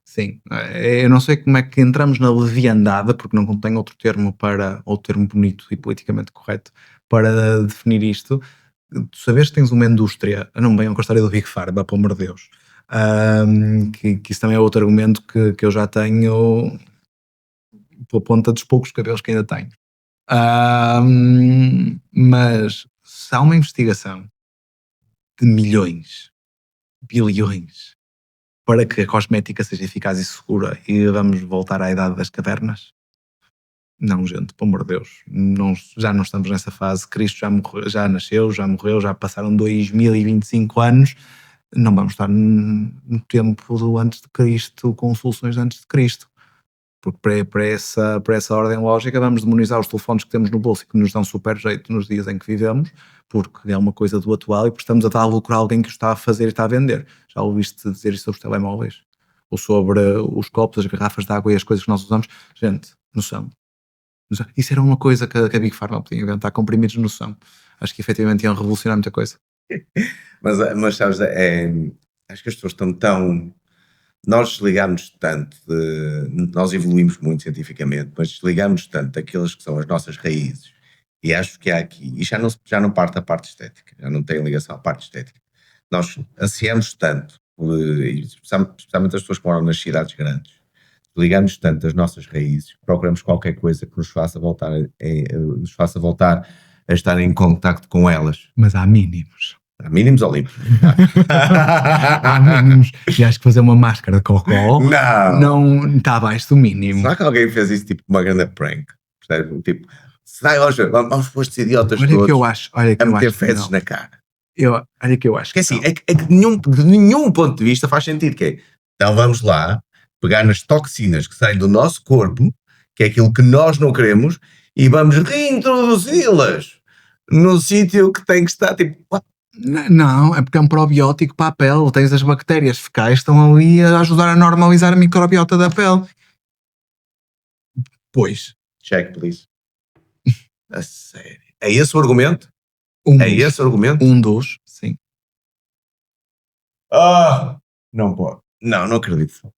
Sim. Eu não sei como é que entramos na leviandade, porque não tenho outro termo bonito e politicamente correto para definir isto. Tu sabes que tens uma indústria, não me venham com a história do Big Pharma, pelo amor de Deus, que isso também é outro argumento que eu já tenho pela ponta dos poucos cabelos que ainda tenho. Mas se há uma investigação de milhões, bilhões, para que a cosmética seja eficaz e segura e vamos voltar à idade das cavernas? Não, gente, pelo amor de Deus, já não estamos nessa fase. Cristo já morreu, já nasceu, já morreu, já passaram 2025 anos. Não vamos estar no tempo do antes de Cristo com soluções de antes de Cristo. Porque para essa ordem lógica vamos demonizar os telefones que temos no bolso e que nos dão super jeito nos dias em que vivemos, porque é uma coisa do atual e porque estamos a dar lucro a alguém que o está a fazer e está a vender. Já ouviste dizer isso sobre os telemóveis? Ou sobre os copos, as garrafas de água e as coisas que nós usamos? Gente, noção. Isso era uma coisa que a Big Pharma podia inventar, comprimidos de noção. Acho que efetivamente iam revolucionar muita coisa. Mas sabes, acho que as pessoas estão tão. Nós desligamos tanto nós evoluímos muito cientificamente, mas desligamos tanto daquelas que são as nossas raízes. E acho que há aqui, e já não parte da parte estética, já não tem ligação à parte estética. Nós ansiamos tanto, e especialmente as pessoas que moram nas cidades grandes, ligamos tanto as nossas raízes, procuramos qualquer coisa que nos faça voltar a estar em contacto com elas. Mas há mínimos. Há mínimos ou limpos? Há mínimos. E acho que fazer uma máscara de cocó não está abaixo do mínimo. Será que alguém fez isso tipo uma grande prank? Percebe? Tipo, vamos pôr estes idiotas olha todos que eu acho, a meter fezes na cara. Olha que eu acho. Que assim, é que de nenhum ponto de vista faz sentido. Que é, então vamos lá pegar nas toxinas que saem do nosso corpo, que é aquilo que nós não queremos, e vamos reintroduzi-las no sítio que tem que estar tipo. Não, é porque é um probiótico para a pele. Tens as bactérias fecais, estão ali a ajudar a normalizar a microbiota da pele. Pois. Check, please. A sério. É esse o argumento? Esse o argumento? Um dos, sim. Não pode. Não acredito.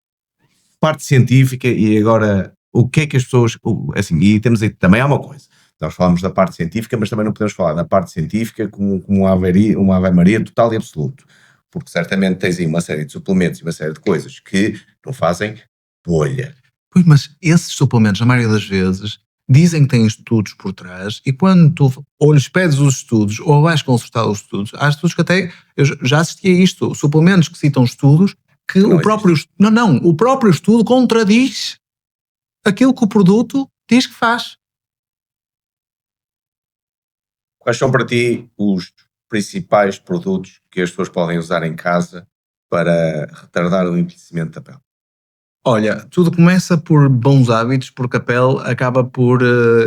Parte científica e agora o que é que as pessoas. Assim, e temos aí, também há uma coisa. Nós falamos da parte científica, mas também não podemos falar da parte científica como uma ave-maria total e absoluto. Porque certamente tens aí uma série de suplementos e uma série de coisas que não fazem bolha. Pois, mas esses suplementos, na maioria das vezes, dizem que têm estudos por trás e quando tu ou lhes pedes os estudos ou vais consultar os estudos, há estudos que até, eu já assisti a isto, suplementos que citam estudos que o próprio estudo contradiz aquilo que o produto diz que faz. Quais são para ti os principais produtos que as pessoas podem usar em casa para retardar o envelhecimento da pele? Olha, tudo começa por bons hábitos, porque a pele acaba por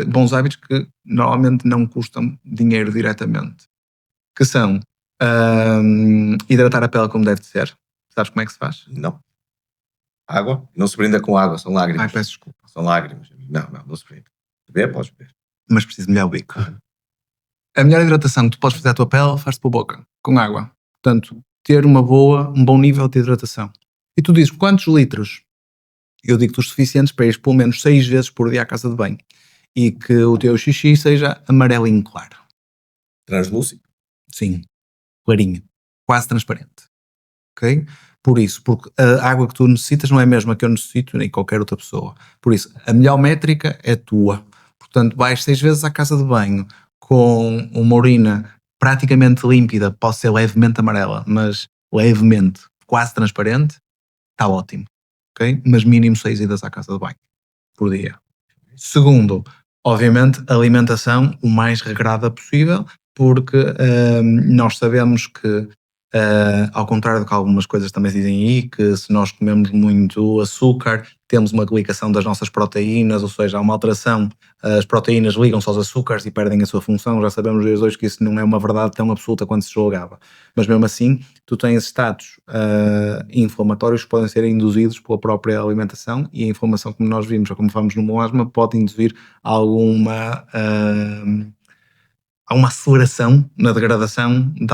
bons hábitos que normalmente não custam dinheiro diretamente, que são hidratar a pele como deve ser. Sabes como é que se faz? Não. Água? Não se brinda com água, são Ai, lágrimas. peço desculpa. São lágrimas. Não se brinda. Beber, podes beber. Mas preciso molhar o bico. A melhor hidratação que tu podes fazer à tua pele faz-te pela boca, com água. Portanto, ter um bom nível de hidratação. E tu dizes quantos litros? Eu digo-te os suficientes para ires pelo menos 6 vezes por dia à casa de banho. E que o teu xixi seja amarelinho claro. Translúcido. Sim, clarinho. Quase transparente. Ok? Por isso, porque a água que tu necessitas não é a mesma que eu necessito, nem qualquer outra pessoa. Por isso, a melhor métrica é tua. Portanto, vais 6 vezes à casa de banho com uma urina praticamente límpida, pode ser levemente amarela, mas levemente, quase transparente, está ótimo. Ok? Mas mínimo 6 idas à casa de banho por dia. Segundo, obviamente, alimentação o mais regrada possível, porque nós sabemos que, ao contrário do que algumas coisas também dizem aí, que se nós comemos muito açúcar, temos uma glicação das nossas proteínas, ou seja, há uma alteração, as proteínas ligam-se aos açúcares e perdem a sua função. Já sabemos nos dias de hoje que isso não é uma verdade tão absoluta quanto se julgava. Mas mesmo assim, tu tens estados inflamatórios que podem ser induzidos pela própria alimentação, e a inflamação, como nós vimos, ou como falamos no melasma, pode induzir alguma aceleração na degradação de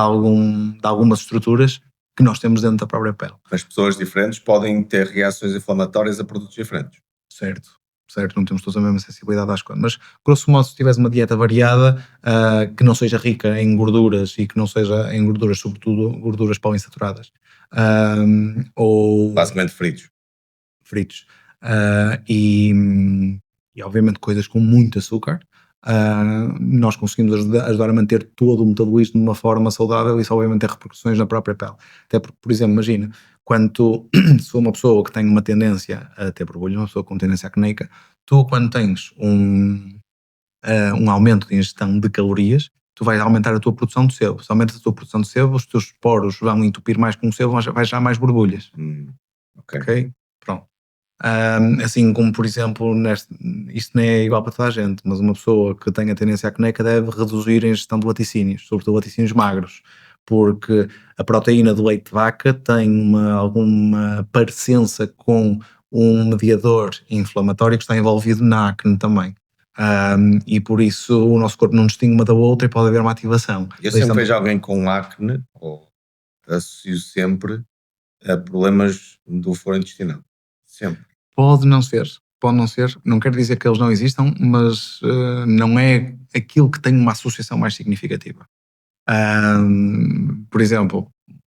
algumas estruturas que nós temos dentro da própria pele. As pessoas diferentes podem ter reações inflamatórias a produtos diferentes. Certo, não temos todos a mesma sensibilidade às coisas, mas grosso modo, se tiveres uma dieta variada, que não seja rica em gorduras e que não seja em gorduras, sobretudo gorduras poliinsaturadas, ou Basicamente fritos. e obviamente coisas com muito açúcar, nós conseguimos ajudar a manter todo o metabolismo de uma forma saudável, e isso obviamente tem repercussões na própria pele. Até porque, por exemplo, imagina, quando tu sou uma pessoa que tem uma tendência a ter borbulhas, uma pessoa com tendência acneica, tu quando tens um aumento de ingestão de calorias, tu vais aumentar a tua produção de sebo. Se aumentas a tua produção de sebo, os teus poros vão entupir mais com sebo, vais gerar mais borbulhas. Ok? Pronto. Assim como, por exemplo, isto não é igual para toda a gente, mas uma pessoa que tenha tendência acneica deve reduzir a ingestão de laticínios, sobretudo laticínios magros, porque a proteína do leite de vaca tem alguma parecença com um mediador inflamatório que está envolvido na acne também. E por isso o nosso corpo não distingue uma da outra e pode haver uma ativação. Eu sempre vejo alguém com acne, ou associo sempre a problemas do foro intestinal. Sempre. Pode não ser, não quero dizer que eles não existam, mas não é aquilo que tem uma associação mais significativa. Por exemplo,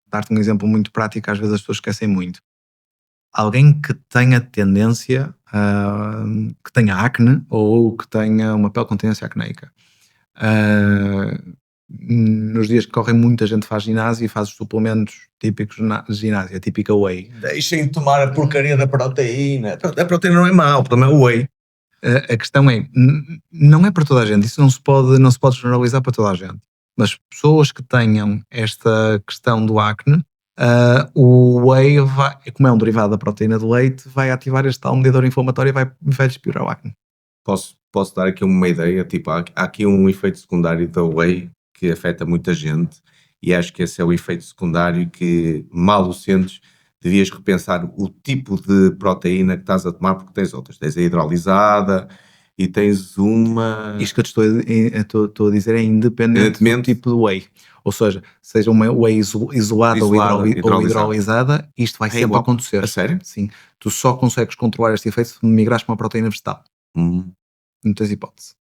dar-te um exemplo muito prático, às vezes as pessoas esquecem muito. Alguém que tenha tendência, que tenha acne ou que tenha uma pele com tendência acneica, nos dias que correm, muita gente faz ginásio e faz os suplementos típicos de ginásio, a típica whey. Deixem de tomar a porcaria da proteína. A proteína não é mau, o problema é o whey. A questão é, não é para toda a gente, isso não se pode generalizar para toda a gente, mas pessoas que tenham esta questão do acne, o whey, como é um derivado da proteína do leite, vai ativar este tal mediador inflamatório e vai piorar o acne. Posso dar aqui uma ideia, tipo, há aqui um efeito secundário da whey que afeta muita gente, e acho que esse é o efeito secundário que, mal o sentes, devias repensar o tipo de proteína que estás a tomar, porque tens outras. Tens a hidrolisada e tens uma... Isto que eu estou a dizer é independente do tipo de whey. Ou seja uma whey isolada ou hidrolisada, isto vai sempre acontecer. A sério? Sim. Tu só consegues controlar este efeito se migrares para uma proteína vegetal. Não tens hipótese.